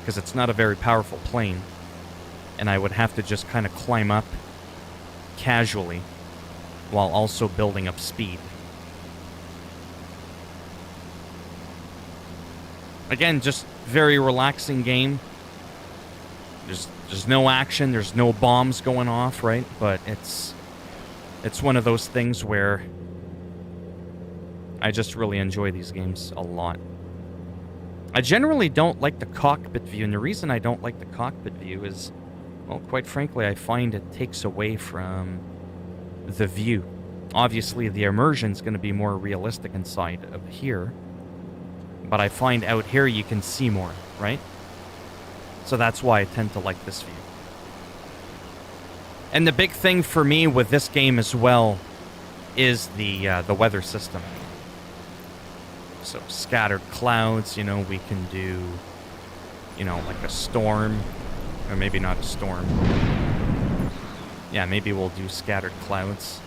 because it's not a very powerful plane. And I would have to just kind of climb up casually while also building up speed. Again, just very relaxing game. There's no action, there's no bombs going off, right? But it's one of those things where I just really enjoy these games a lot. I generally don't like the cockpit view, and the reason I don't like the cockpit view is, well, quite frankly, I find it takes away from the view. Obviously, the immersion's going to be more realistic inside of here, but I find out here you can see more, right? So that's why I tend to like this view. And the big thing for me with this game as well is the weather system. So scattered clouds, you know, we can do, you know, like a storm, or maybe not a storm. Yeah, maybe we'll do scattered clouds.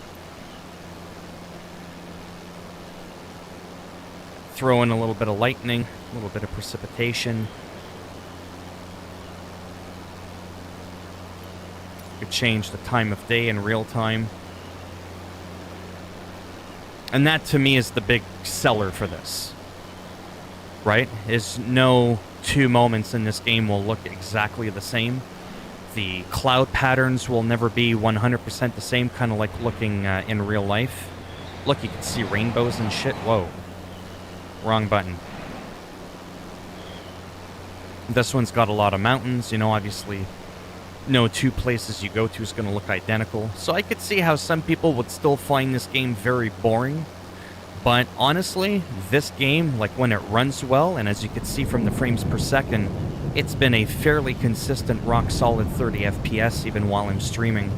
Throw in a little bit of lightning, a little bit of precipitation. Could change the time of day in real time. And that to me is the big seller for this. Right? Is no two moments in this game will look exactly the same. The cloud patterns will never be 100% the same, kind of like looking in real life. Look, you can see rainbows and shit. Whoa. Wrong button. This one's got a lot of mountains, you know, obviously no two places you go to is going to look identical. So I could see how some people would still find this game very boring. But honestly, this game, like when it runs well, and as you can see from the frames per second, it's been a fairly consistent, rock-solid 30 FPS even while I'm streaming.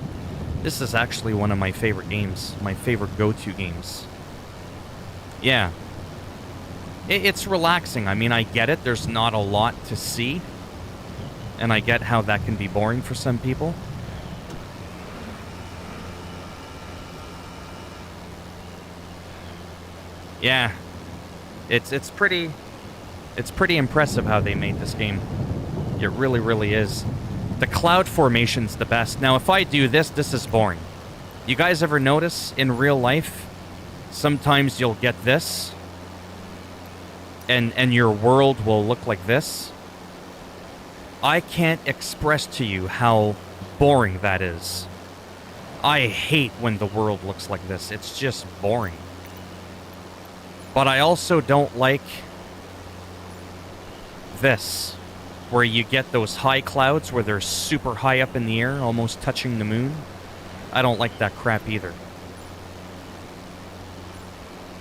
This is actually one of my favorite games, my favorite go-to games. Yeah. It's relaxing. I mean, I get it. There's not a lot to see. And I get how that can be boring for some people. Yeah. It's pretty impressive how they made this game. It really, really is. The cloud formation's the best. Now, if I do this, this is boring. You guys ever notice in real life, sometimes you'll get this, and your world will look like this? I can't express to you how boring that is. I hate when the world looks like this. It's just boring. But I also don't like this, where you get those high clouds where they're super high up in the air, almost touching the moon. I don't like that crap either.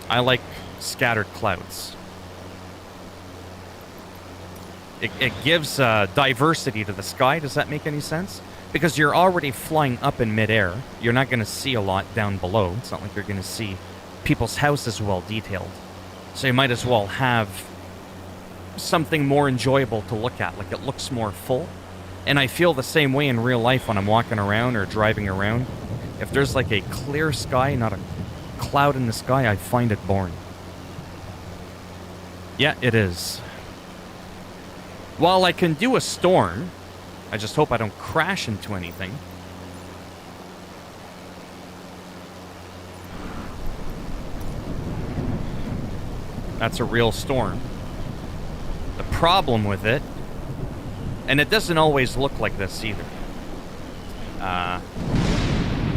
I like scattered clouds. It gives diversity to the sky. Does that make any sense? Because you're already flying up in midair. You're not going to see a lot down below. It's not like you're going to see people's houses well detailed. So you might as well have something more enjoyable to look at. Like it looks more full. And I feel the same way in real life when I'm walking around or driving around. If there's like a clear sky, not a cloud in the sky, I find it boring. Yeah, it is. While I can do a storm, I just hope I don't crash into anything. That's a real storm. The problem with it, and it doesn't always look like this either.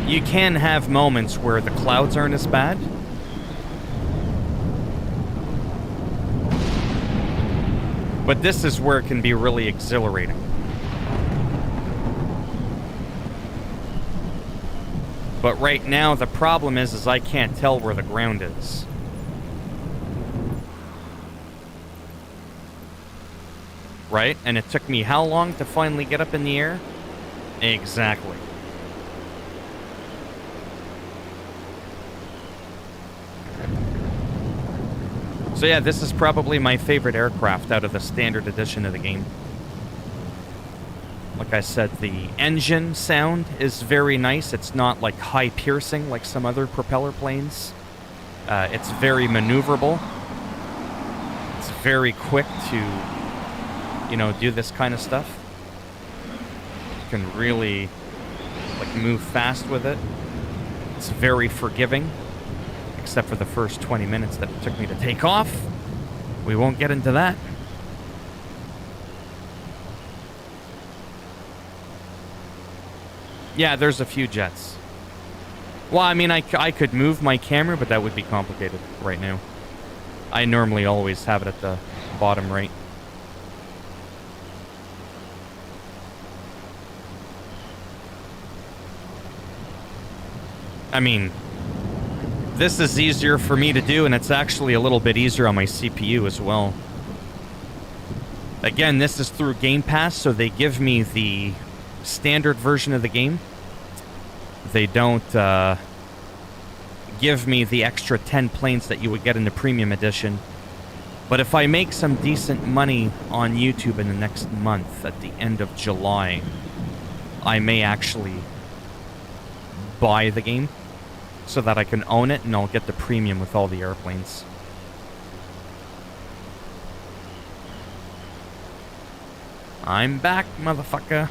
You can have moments where the clouds aren't as bad. But this is where it can be really exhilarating. But right now, the problem is I can't tell where the ground is. Right? And it took me how long to finally get up in the air? Exactly. So yeah, this is probably my favorite aircraft out of the standard edition of the game. Like I said, the engine sound is very nice. It's not like high piercing like some other propeller planes. It's very maneuverable. It's very quick to, you know, do this kind of stuff. You can really like move fast with it. It's very forgiving. Except for the first 20 minutes that it took me to take off. We won't get into that. Yeah, there's a few jets. Well, I mean, I could move my camera, but that would be complicated right now. I normally always have it at the bottom right. I mean, this is easier for me to do, and it's actually a little bit easier on my CPU as well. Again, this is through Game Pass, so they give me the standard version of the game. They don't give me the extra 10 planes that you would get in the premium edition. But if I make some decent money on YouTube in the next month, at the end of July, I may actually buy the game so that I can own it, and I'll get the premium with all the airplanes. I'm back, motherfucker.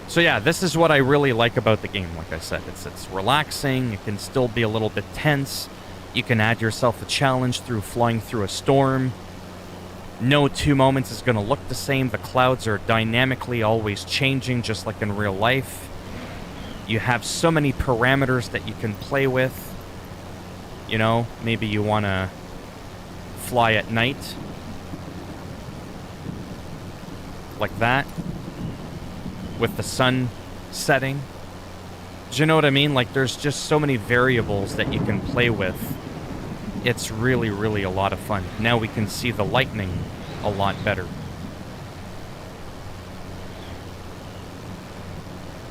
So yeah, this is what I really like about the game. Like I said, it's relaxing. It can still be a little bit tense. You can add yourself a challenge through flying through a storm. No 2 moments is going to look the same. The clouds are dynamically always changing, just like in real life. You have so many parameters that you can play with. You know, maybe you want to fly at night. Like that. With the sun setting. Do you know what I mean? Like, there's just so many variables that you can play with. It's really, really a lot of fun. Now we can see the lightning a lot better.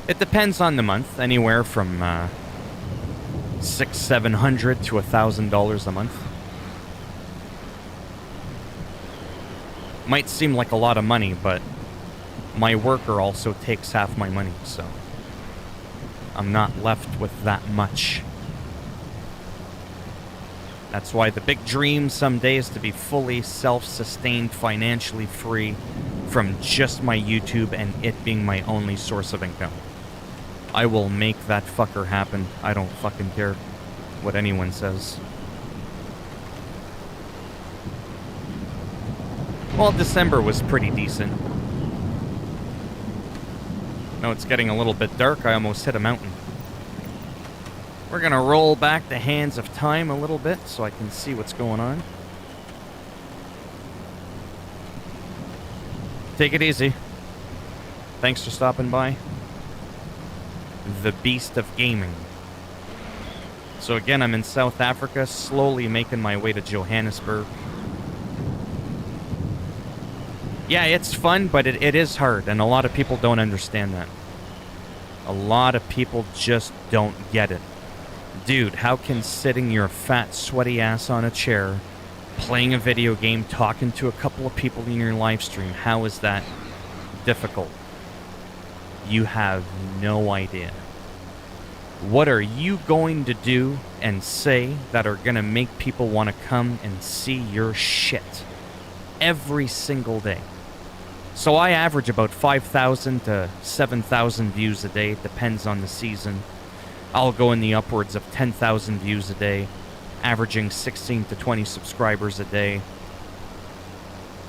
It depends on the month. Anywhere from $600-700 to $1,000 a month. Might seem like a lot of money, but my worker also takes half my money, so I'm not left with that much. That's why the big dream someday is to be fully self-sustained, financially free from just my YouTube and it being my only source of income. I will make that fucker happen. I don't fucking care what anyone says. Well, December was pretty decent. Now it's getting a little bit dark. I almost hit a mountain. We're gonna roll back the hands of time a little bit so I can see what's going on. Take it easy. Thanks for stopping by. The Beast of Gaming. So again, I'm in South Africa, slowly making my way to Johannesburg. Yeah, it's fun, but it is hard, and a lot of people don't understand that. A lot of people just don't get it. Dude, how can sitting your fat, sweaty ass on a chair, playing a video game, talking to a couple of people in your live stream, how is that difficult? You have no idea. What are you going to do and say that are going to make people want to come and see your shit every single day? So I average about 5,000 to 7,000 views a day. It depends on the season. I'll go in the upwards of 10,000 views a day, averaging 16 to 20 subscribers a day,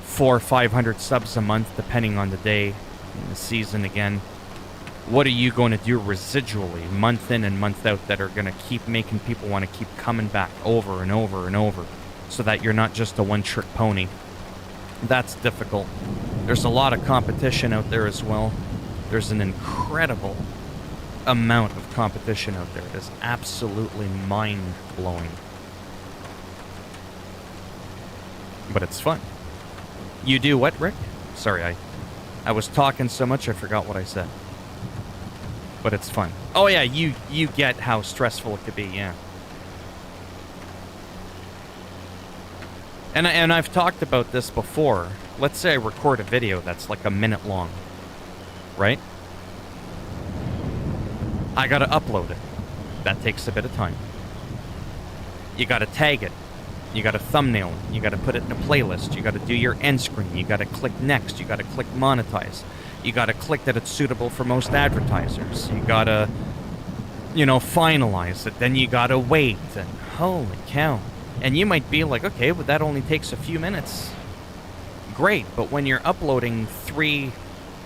400 or 500 subs a month, depending on the day and the season again. What are you going to do residually, month in and month out, that are going to keep making people want to keep coming back over and over and over, so that you're not just a one-trick pony? That's difficult. There's a lot of competition out there as well. There's an incredible amount of competition out there. It is absolutely mind-blowing. But it's fun. You do what, Rick? Sorry, I was talking so much I forgot what I said. But it's fun. Oh yeah, you get how stressful it could be, yeah. And I've talked about this before. Let's say I record a video that's like a minute long, right? I gotta upload it. That takes a bit of time. You gotta tag it. You gotta thumbnail it. You gotta put it in a playlist. You gotta do your end screen. You gotta click next. You gotta click monetize. You gotta click that it's suitable for most advertisers. You gotta, finalize it. Then you gotta wait. And holy cow. And you might be like, okay, but that only takes a few minutes. Great, but when you're uploading 3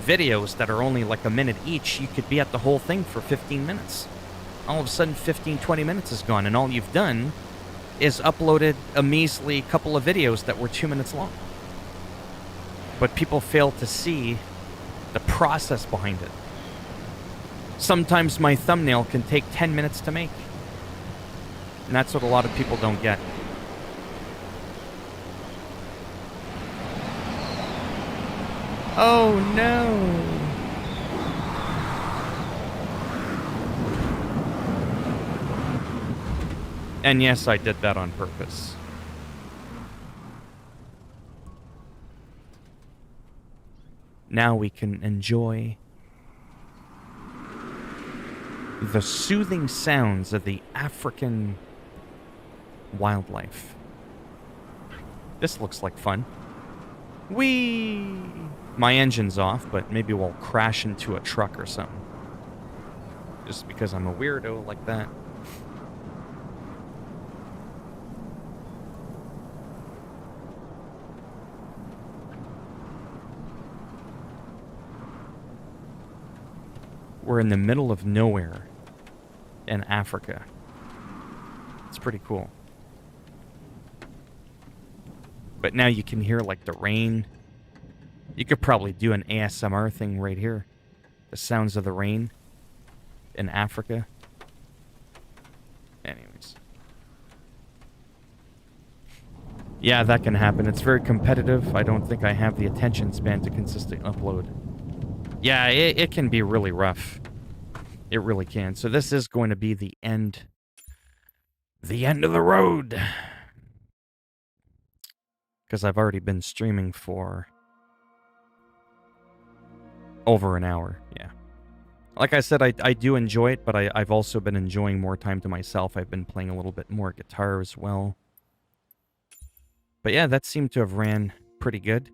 videos that are only like a minute each, you could be at the whole thing for 15 minutes. All of a sudden, 15, 20 minutes is gone, and all you've done is uploaded a measly couple of videos that were 2 minutes long. But people fail to see the process behind it. Sometimes my thumbnail can take 10 minutes to make. And that's what a lot of people don't get. Oh no! And yes, I did that on purpose. Now we can enjoy the soothing sounds of the African wildlife. This looks like fun. Whee! My engine's off, but maybe we'll crash into a truck or something. Just because I'm a weirdo like that. We're in the middle of nowhere in Africa. It's pretty cool. But now you can hear like the rain. You could probably do an ASMR thing right here. The sounds of the rain in Africa. Anyways. Yeah, that can happen. It's very competitive. I don't think I have the attention span to consistently upload. Yeah, it can be really rough. It really can. So this is going to be the end. The end of the road. Because I've already been streaming for over an hour. Yeah. Like I said, I do enjoy it, but I've also been enjoying more time to myself. I've been playing a little bit more guitar as well. But yeah, that seemed to have ran pretty good.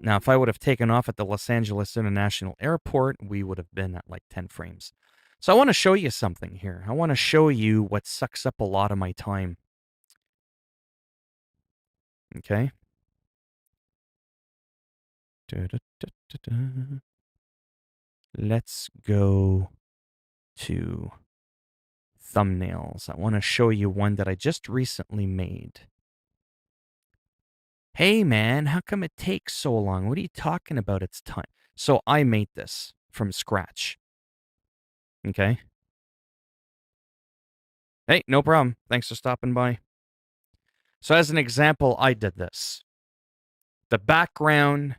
Now, if I would have taken off at the Los Angeles International Airport, we would have been at like 10 frames. So I want to show you something here. I want to show you what sucks up a lot of my time. Okay? Let's go to thumbnails. I want to show you one that I just recently made. Hey man, how come it takes so long? What are you talking about? It's time. So I made this from scratch. Okay? Hey, no problem. Thanks for stopping by. So as an example, I did this. The background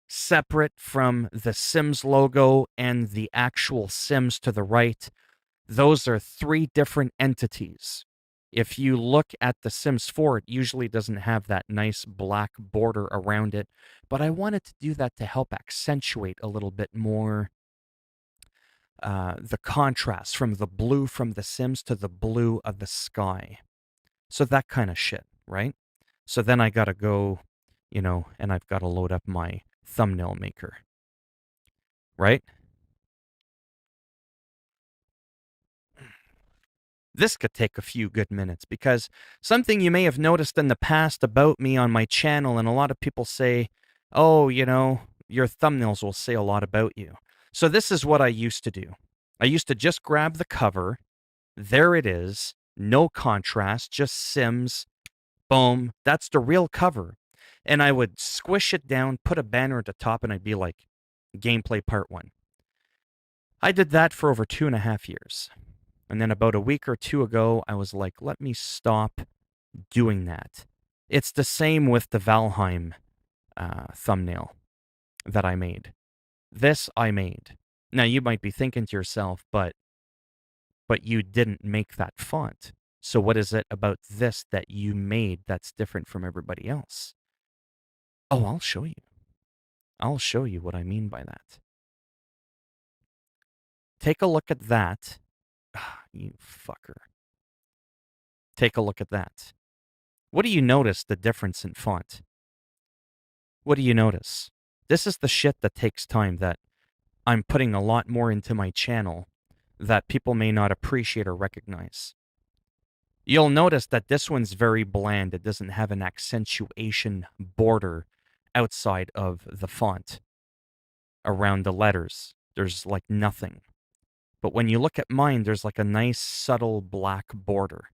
separate from the Sims logo and the actual Sims to the right. Those are three different entities. If you look at the Sims 4, it usually doesn't have that nice black border around it, but I wanted to do that to help accentuate a little bit more the contrast from the blue from the Sims to the blue of the sky. So that kind of shit, right? So then I gotta go, and I've got to load up my thumbnail maker, right? This could take a few good minutes because something you may have noticed in the past about me on my channel, and a lot of people say, oh, your thumbnails will say a lot about you. So this is what I used to do. I used to just grab the cover. There it is. No contrast, just Sims. Boom. That's the real cover. And I would squish it down, put a banner at the top, and I'd be like, gameplay part 1. I did that for over 2.5 years. And then about a week or two ago, I was like, let me stop doing that. It's the same with the Valheim thumbnail that I made. This I made. Now, you might be thinking to yourself, but you didn't make that font. So what is it about this that you made that's different from everybody else? Oh, I'll show you. I'll show you what I mean by that. Take a look at that. You fucker. Take a look at that. What do you notice the difference in font? What do you notice? This is the shit that takes time, that I'm putting a lot more into my channel that people may not appreciate or recognize. You'll notice that this one's very bland. It doesn't have an accentuation border outside of the font. around the letters. There's like nothing. But when you look at mine, there's like a nice subtle black border.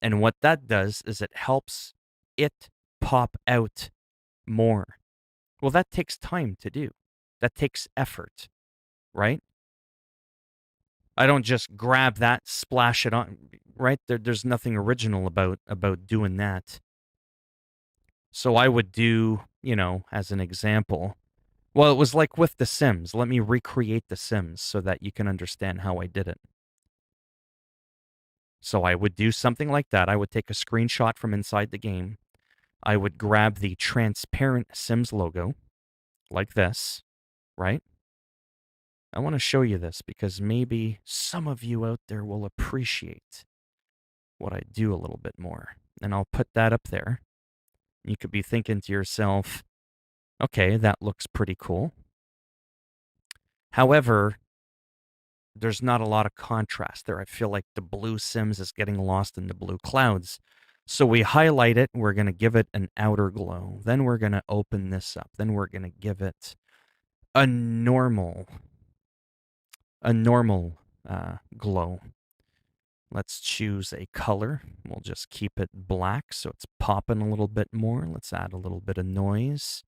And what that does is it helps it pop out more. Well, that takes time to do. That takes effort, right? I don't just grab that, splash it on, right? There's nothing original about doing that. So I would do, as an example, well, it was like with The Sims. Let me recreate The Sims so that you can understand how I did it. So I would do something like that. I would take a screenshot from inside the game. I would grab the transparent Sims logo, like this, right? I want to show you this because maybe some of you out there will appreciate what I do a little bit more. And I'll put that up there. You could be thinking to yourself, okay, that looks pretty cool. However, there's not a lot of contrast there. I feel like the blue Sims is getting lost in the blue clouds. So we highlight it. We're going to give it an outer glow. Then we're going to open this up. Then we're going to give it a normal glow. Let's choose a color. We'll just keep it black so it's popping a little bit more. Let's add a little bit of noise.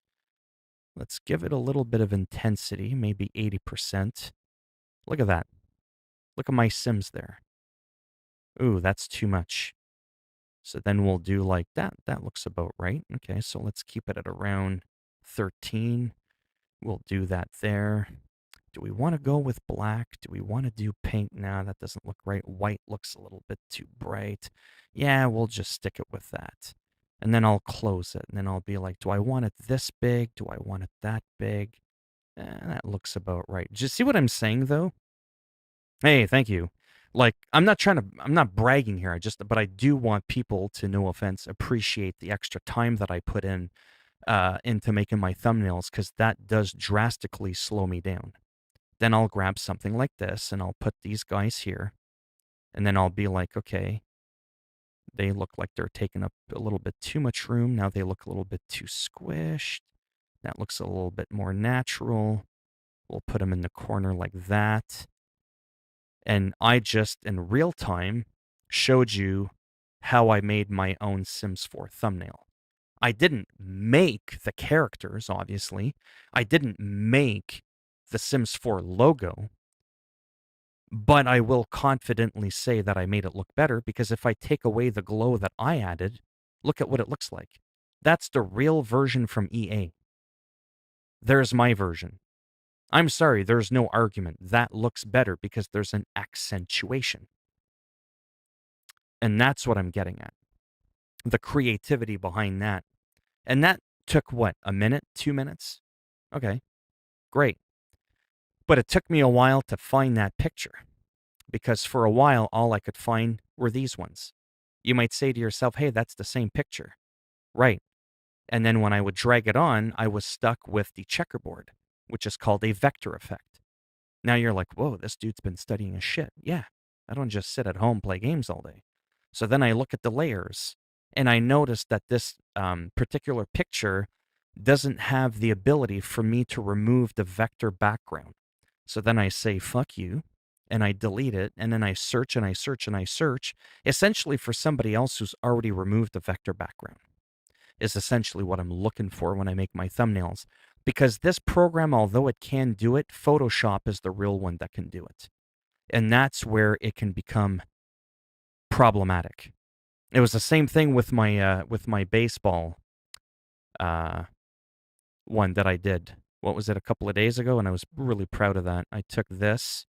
Let's give it a little bit of intensity, maybe 80%. Look at that. Look at my Sims there. Ooh, that's too much. So then we'll do like that. That looks about right. Okay, so let's keep it at around 13. We'll do that there. Do we want to go with black? Do we want to do pink? Nah, that doesn't look right. White looks a little bit too bright. Yeah, we'll just stick it with that. And then I'll close it. And then I'll be like, do I want it this big? Do I want it that big? That looks about right. Do you see what I'm saying, though? Hey, thank you. Like, I'm not bragging here. But I do want people to, no offense, appreciate the extra time that I put in into making my thumbnails because that does drastically slow me down. Then I'll grab something like this and I'll put these guys here. And then I'll be like, okay, they look like they're taking up a little bit too much room. Now they look a little bit too squished. That looks a little bit more natural. We'll put them in the corner like that. And I just, in real time, showed you how I made my own Sims 4 thumbnail. I didn't make the characters, obviously. I didn't make the Sims 4 logo. But I will confidently say that I made it look better because if I take away the glow that I added, look at what it looks like. That's the real version from EA. There's my version. I'm sorry, there's no argument. That looks better because there's an accentuation. And that's what I'm getting at. The creativity behind that. And that took what, a minute, 2 minutes? Okay, great. But it took me a while to find that picture because for a while, all I could find were these ones. You might say to yourself, hey, that's the same picture. Right. And then when I would drag it on, I was stuck with the checkerboard, which is called a vector effect. Now you're like, whoa, this dude's been studying his shit. Yeah, I don't just sit at home, play games all day. So then I look at the layers and I notice that this particular picture doesn't have the ability for me to remove the vector background. So then I say, fuck you, and I delete it, and then I search and I search and I search, essentially for somebody else who's already removed the vector background, is essentially what I'm looking for when I make my thumbnails. Because this program, although it can do it, Photoshop is the real one that can do it. And that's where it can become problematic. It was the same thing with my baseball one that I did. What was it, a couple of days ago? And I was really proud of that. I took this,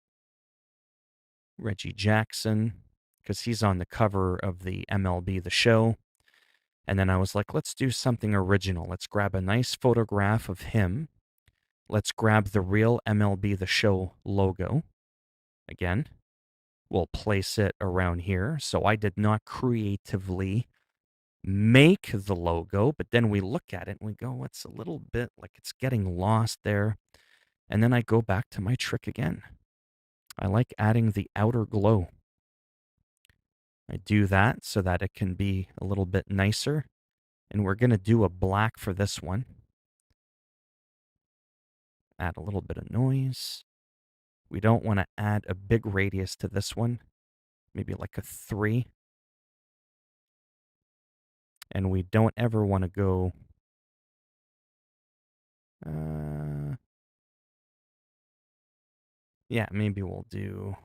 Reggie Jackson, because he's on the cover of the MLB The Show. And then I was like, let's do something original. Let's grab a nice photograph of him. Let's grab the real MLB The Show logo. Again, we'll place it around here. So I did not creatively make the logo, but then we look at it and we go, it's a little bit like it's getting lost there. And then I go back to my trick again. I like adding the outer glow. I do that so that it can be a little bit nicer. And we're going to do a black for this one. add a little bit of noise. We don't want to add a big radius to this one, maybe like a 3. And we don't ever want to go... yeah, maybe we'll do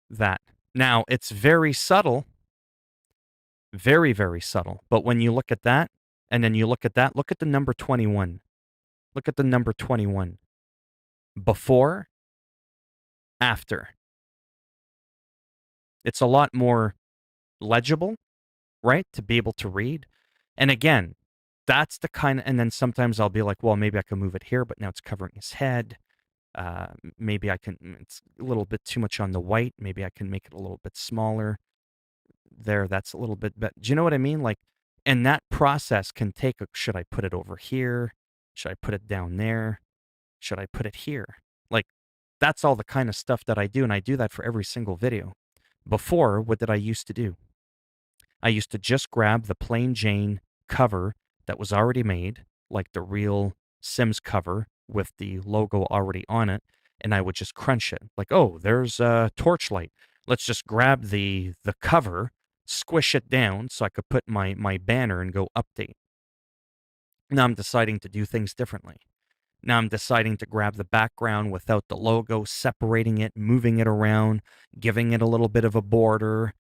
that. Now, it's very subtle. Very, very subtle. But when you look at that, and then you look at that, look at the number 21. Look at the number 21. Before, after. It's a lot more legible, right? To be able to read. And again, that's the kind of, and then sometimes I'll be like, well, maybe I can move it here, but now it's covering his head. Maybe I can, it's a little bit too much on the white. Maybe I can make it a little bit smaller. There, that's a little bit better. Do you know what I mean? Like, and that process can take, should I put it over here? Should I put it down there? Should I put it here? Like, that's all the kind of stuff that I do, and I do that for every single video. Before, what did I used to do? I used to just grab the plain Jane cover that was already made, like the real Sims cover with the logo already on it, and I would just crunch it. Like, oh, there's a Torchlight. Let's just grab the cover, squish it down so I could put my banner and go update. Now I'm deciding to do things differently. Now I'm deciding to grab the background without the logo, separating it, moving it around, giving it a little bit of a border,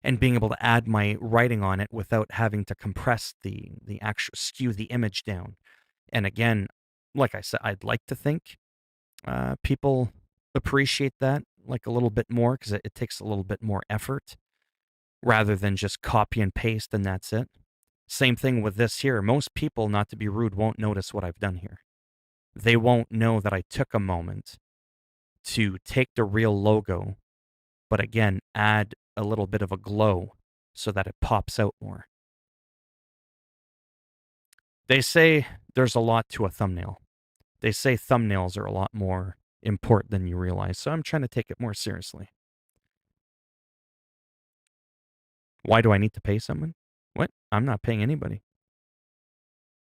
and being able to add my writing on it without having to compress the actual, skew the image down. And again, like I said, I'd like to think people appreciate that like a little bit more, because it takes a little bit more effort rather than just copy and paste and that's it. Same thing with this here. Most people, not to be rude, won't notice what I've done here. They won't know that I took a moment to take the real logo, but again, add a little bit of a glow so that it pops out more. They say there's a lot to a thumbnail. They say thumbnails are a lot more important than you realize, so I'm trying to take it more seriously. Why do I need to pay someone? What? I'm not paying anybody.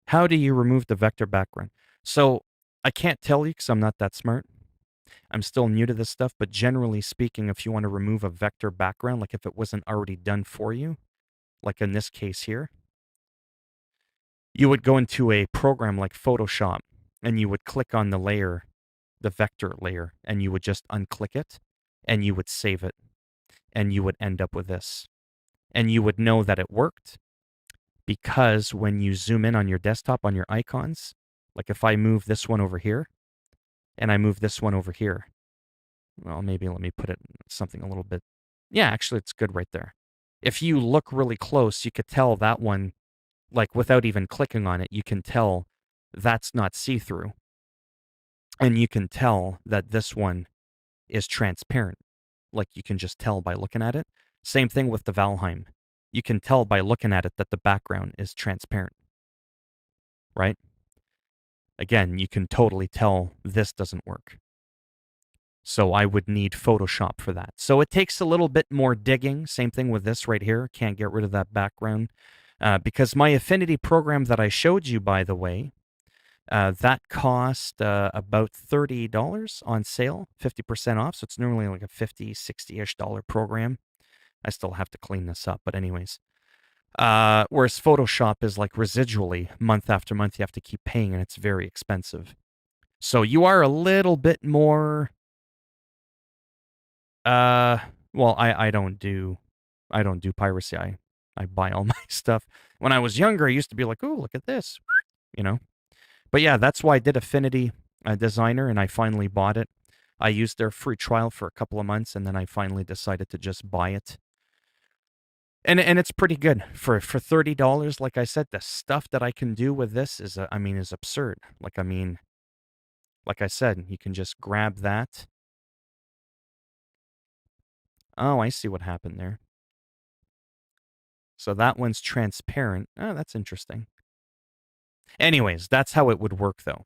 How do you remove the vector background? So I can't tell you because I'm not that smart. I'm still new to this stuff, but generally speaking, if you want to remove a vector background, like if it wasn't already done for you, like in this case here, you would go into a program like Photoshop and you would click on the layer, the vector layer, and you would just unclick it and you would save it and you would end up with this. And you would know that it worked because when you zoom in on your desktop on your icons, like if I move this one over here and I move this one over here, well, maybe let me put it something a little bit. Yeah, actually, it's good right there. If you look really close, you could tell that one, like without even clicking on it, you can tell that's not see-through. And you can tell that this one is transparent. Like you can just tell by looking at it. Same thing with the Valheim. You can tell by looking at it that the background is transparent, right? Again, you can totally tell this doesn't work. So I would need Photoshop for that. So it takes a little bit more digging. Same thing with this right here. Can't get rid of that background. Because my Affinity program that I showed you, by the way, that cost about $30 on sale, 50% off. So it's normally like a $50, $60-ish program. I still have to clean this up, but anyways. Whereas Photoshop is like residually, month after month, you have to keep paying, and it's very expensive. So you are a little bit more... well, I don't do piracy. I buy all my stuff. When I was younger, I used to be like, oh, look at this, you know. But yeah, that's why I did Affinity Designer, and I finally bought it. I used their free trial for a couple of months, and then I finally decided to just buy it. And it's pretty good for $30. Like I said, the stuff that I can do with this is absurd. Like I said, you can just grab that. Oh, I see what happened there. So that one's transparent. Oh, that's interesting. Anyways, that's how it would work, though.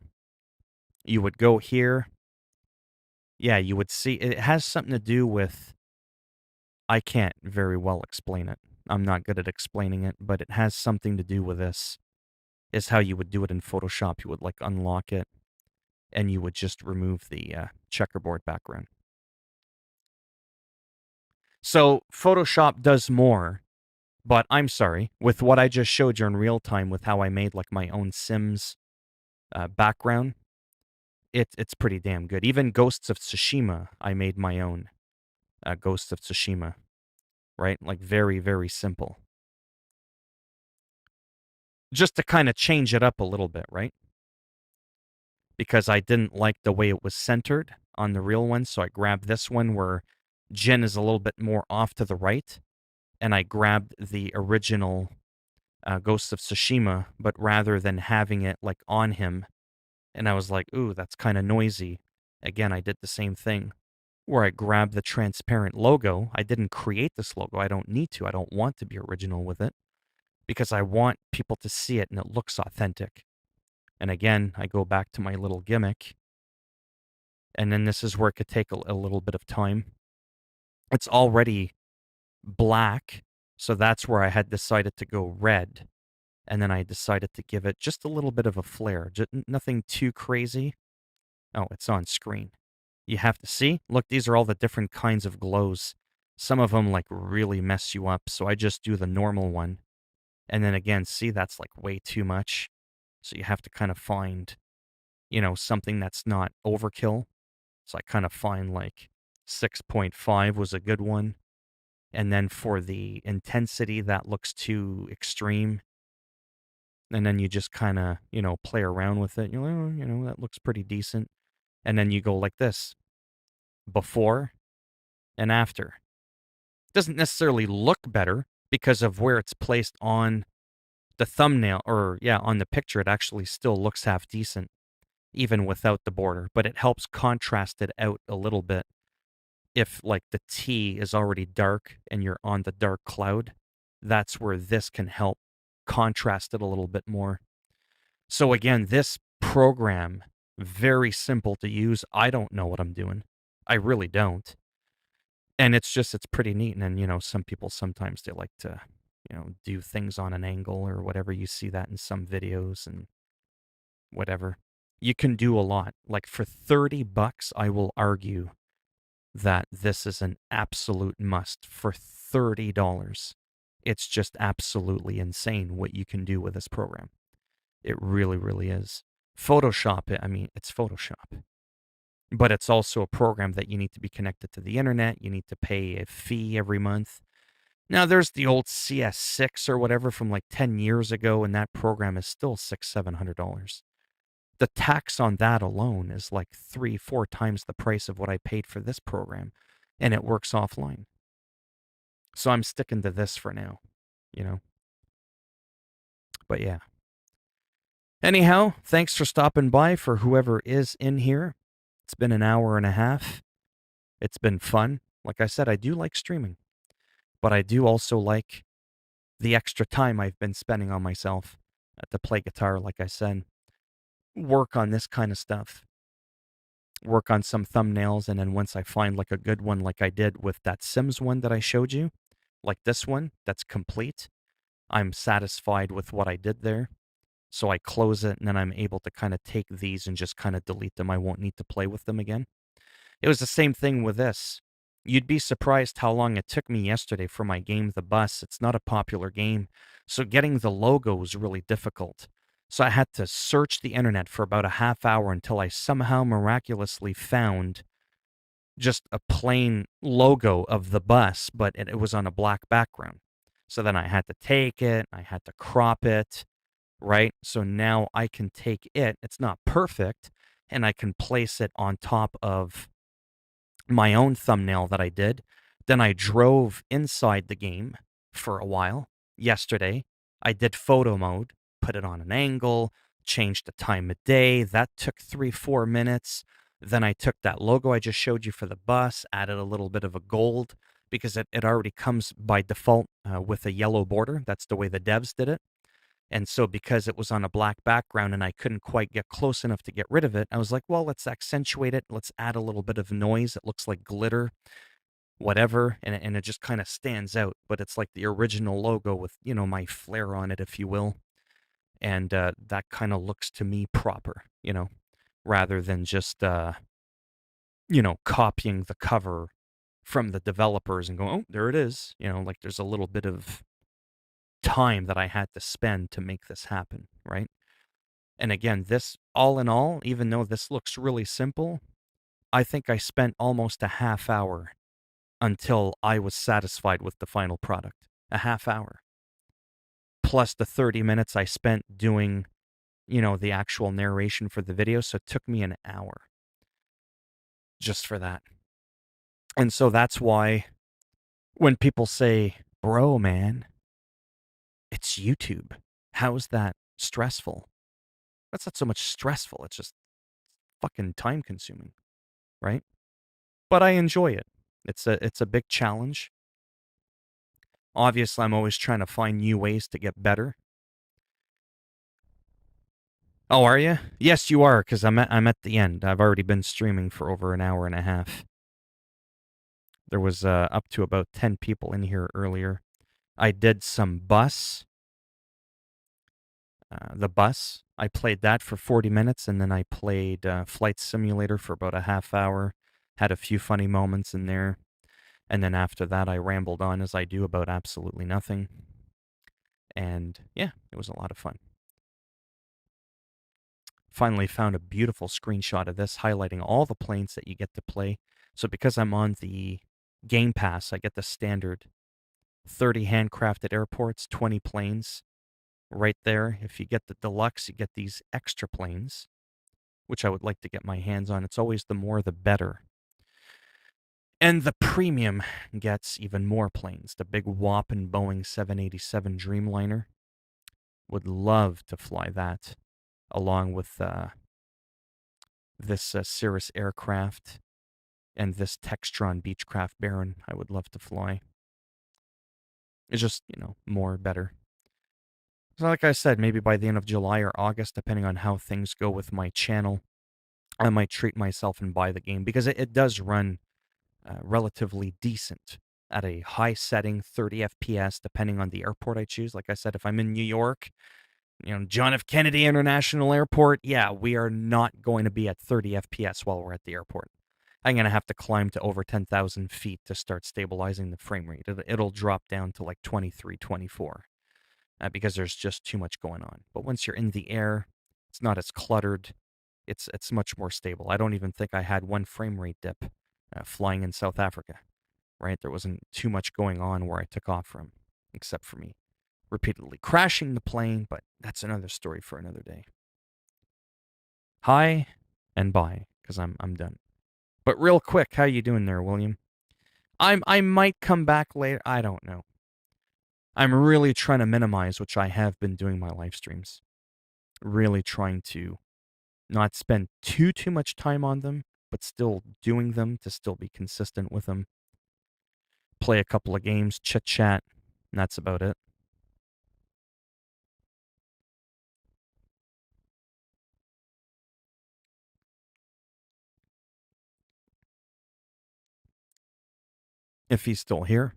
You would go here. Yeah, you would see. It has something to do with... I can't very well explain it. I'm not good at explaining it, but it has something to do with this. Is how you would do it in Photoshop. You would like unlock it. and you would just remove the checkerboard background. So Photoshop does more, but I'm sorry, with what I just showed you in real time with how I made like my own Sims background, it's pretty damn good. Even Ghosts of Tsushima, I made my own Ghosts of Tsushima, right? Like very, very simple. Just to kind of change it up a little bit, right? Because I didn't like the way it was centered on the real one, so I grabbed this one where Jin is a little bit more off to the right, and I grabbed the original Ghosts of Tsushima, but rather than having it like on him, and I was like, ooh, that's kind of noisy. Again, I did the same thing where I grabbed the transparent logo. I didn't create this logo. I don't need to. I don't want to be original with it because I want people to see it and it looks authentic. And again, I go back to my little gimmick. And then this is where it could take a little bit of time. It's already black, so that's where I had decided to go red. And then I decided to give it just a little bit of a flare, just nothing too crazy. Oh, it's on screen. You have to see. Look, these are all the different kinds of glows. Some of them like really mess you up, so I just do the normal one. And then again, see, that's like way too much. So you have to kind of find, something that's not overkill. So I kind of find like 6.5 was a good one. And then for the intensity, that looks too extreme. And then you just kind of, play around with it. You're like, oh, that looks pretty decent. And then you go like this, before and after. Doesn't necessarily look better because of where it's placed on the thumbnail, or yeah, on the picture. It actually still looks half decent even without the border, but it helps contrast it out a little bit. If like the T is already dark and you're on the dark cloud, that's where this can help contrast it a little bit more. So again, this program, very simple to use. I don't know what I'm doing. I really don't. And it's pretty neat. And then, some people sometimes they like to, do things on an angle or whatever. You see that in some videos and whatever. You can do a lot. Like for $30, I will argue that this is an absolute must for $30. It's just absolutely insane what you can do with this program. It really, really is. Photoshop, I mean, it's Photoshop. But it's also a program that you need to be connected to the internet. You need to pay a fee every month. Now, there's the old CS6 or whatever from like 10 years ago, and that program is still $600-700. The tax on that alone is like 3-4 times the price of what I paid for this program, and it works offline. So I'm sticking to this for now, you know. But yeah. Anyhow, thanks for stopping by for whoever is in here. It's been an hour and a half. It's been fun. Like I said, I do like streaming, but I do also like the extra time I've been spending on myself to play guitar, like I said, work on this kind of stuff, work on some thumbnails, and then once I find like a good one, like I did with that Sims one that I showed you, like this one that's complete, I'm satisfied with what I did there. So I close it and then I'm able to kind of take these and just kind of delete them. I won't need to play with them again. It was the same thing with this. You'd be surprised how long it took me yesterday for my game, The Bus. It's not a popular game, so getting the logo was really difficult. So I had to search the internet for about a half hour until I somehow miraculously found just a plain logo of The Bus, but it was on a black background. So then I had to take it, I had to crop it, right? So now I can take it, it's not perfect, and I can place it on top of my own thumbnail that I did. Then I drove inside the game for a while. Yesterday, I did photo mode, put it on an angle, changed the time of day. That took 3-4 minutes. Then I took that logo I just showed you for the bus, added a little bit of a gold because it already comes by default with a yellow border. That's the way the devs did it. And so because it was on a black background and I couldn't quite get close enough to get rid of it, I was like, well, let's accentuate it. Let's add a little bit of noise. It looks like glitter, whatever. And it just kind of stands out. But it's like the original logo with, my flair on it, if you will. And that kind of looks to me proper, rather than just copying the cover from the developers and going, oh, there it is. Like there's a little bit of time that I had to spend to make this happen, right? And again, this all in all, even though this looks really simple, I think I spent almost a half hour until I was satisfied with the final product. A half hour. Plus the 30 minutes I spent doing, the actual narration for the video. So it took me an hour just for that. And so that's why when people say, bro, man, it's YouTube. How's that stressful? That's not so much stressful. It's just fucking time consuming, right? But I enjoy it. It's a big challenge. Obviously, I'm always trying to find new ways to get better. Oh, are you? Yes, you are, because I'm at the end. I've already been streaming for over an hour and a half. There was up to about 10 people in here earlier. I did some bus. The bus. I played that for 40 minutes, and then I played Flight Simulator for about a half hour. Had a few funny moments in there. And then after that, I rambled on as I do about absolutely nothing. And yeah, it was a lot of fun. Finally found a beautiful screenshot of this highlighting all the planes that you get to play. So because I'm on the Game Pass, I get the standard 30 handcrafted airports, 20 planes right there. If you get the deluxe, you get these extra planes, which I would like to get my hands on. It's always the more the better. And the premium gets even more planes. The big whopping Boeing 787 Dreamliner. Would love to fly that along with this Cirrus aircraft and this Textron Beechcraft Baron. I would love to fly. It's just, more better. So like I said, maybe by the end of July or August, depending on how things go with my channel, I might treat myself and buy the game because it does run relatively decent at a high setting, 30 FPS, depending on the airport I choose. Like I said, if I'm in New York, John F. Kennedy International Airport, yeah, we are not going to be at 30 FPS while we're at the airport. I'm going to have to climb to over 10,000 feet to start stabilizing the frame rate. It'll drop down to like 23, 24 because there's just too much going on. But once you're in the air, it's not as cluttered. It's much more stable. I don't even think I had one frame rate dip flying in South Africa, right? There wasn't too much going on where I took off from, except for me repeatedly crashing the plane, but that's another story for another day. Hi and bye, because I'm done. But real quick, how you doing there, William? I might come back later. I don't know. I'm really trying to minimize, which I have been doing my live streams. Really trying to not spend too much time on them, but still doing them to still be consistent with them. Play a couple of games, chit chat, and that's about it. If he's still here.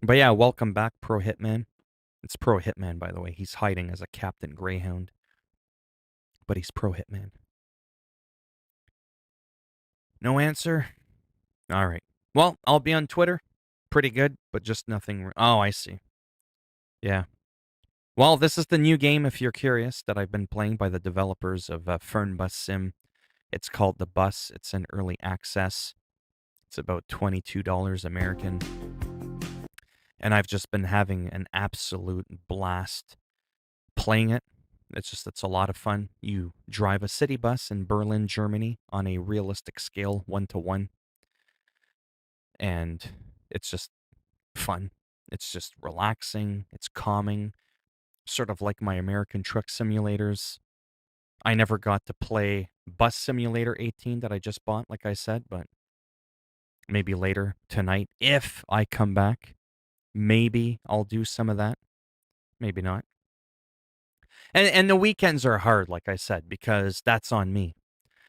But yeah, welcome back, Pro Hitman. It's Pro Hitman, by the way. He's hiding as a Captain Greyhound. But he's Pro Hitman. No answer? All right. Well, I'll be on Twitter. Pretty good, but just nothing. Oh, I see. Yeah. Well, this is the new game, if you're curious, that I've been playing by the developers of Fernbus Sim. It's called The Bus. It's in early access. It's about $22 American. And I've just been having an absolute blast playing it. It's a lot of fun. You drive a city bus in Berlin, Germany on a realistic scale, 1-to-1. And it's just fun. It's just relaxing. It's calming. Sort of like my American truck simulators. I never got to play Bus Simulator 18 that I just bought, like I said, but maybe later tonight, if I come back, maybe I'll do some of that. Maybe not. And the weekends are hard, like I said, because that's on me.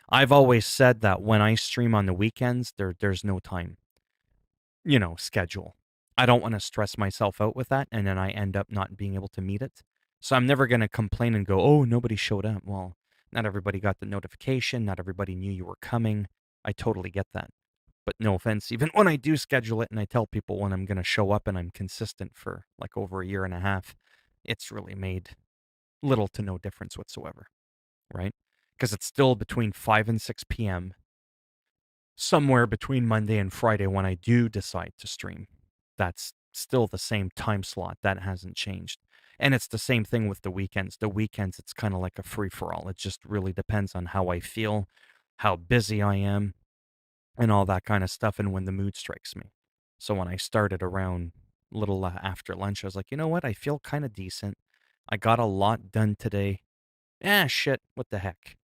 I've always said that when I stream on the weekends, there's no time, schedule. I don't want to stress myself out with that, and then I end up not being able to meet it. So I'm never going to complain and go, oh, nobody showed up. Well, Not everybody got the notification. Not everybody knew you were coming. I totally get that. But no offense, even when I do schedule it and I tell people when I'm going to show up and I'm consistent for like over a year and a half, it's really made little to no difference whatsoever, right? Because it's still between 5 and 6 p.m., somewhere between Monday and Friday when I do decide to stream. That's still the same time slot. That hasn't changed. And it's the same thing with the weekends. The weekends, it's kind of like a free for all. It just really depends on how I feel, how busy I am, and all that kind of stuff, and when the mood strikes me. So when I started around little after lunch, I was like, you know what? I feel kind of decent. I got a lot done today. Shit, what the heck?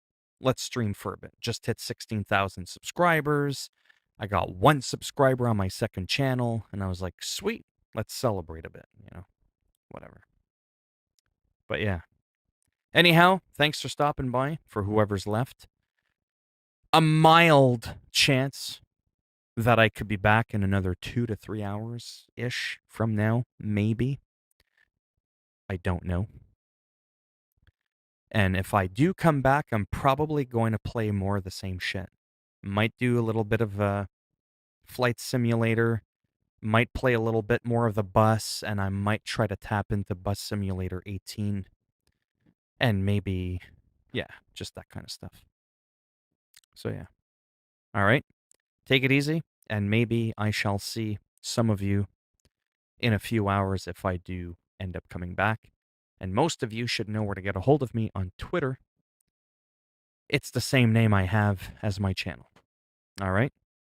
Let's stream for a bit. Just hit 16,000 subscribers. I got 1 subscriber on my second channel, and I was like, sweet, let's celebrate a bit, whatever. But yeah. Anyhow, thanks for stopping by for whoever's left. A mild chance that I could be back in another 2 to 3 hours ish from now, maybe. I don't know. And if I do come back, I'm probably going to play more of the same shit. Might do a little bit of a flight simulator, might play a little bit more of the bus, and I might try to tap into Bus Simulator 18. And maybe, yeah, just that kind of stuff. So yeah. All right. Take it easy, and maybe I shall see some of you in a few hours if I do end up coming back. And most of you should know where to get a hold of me on Twitter. It's the same name I have as my channel. All right?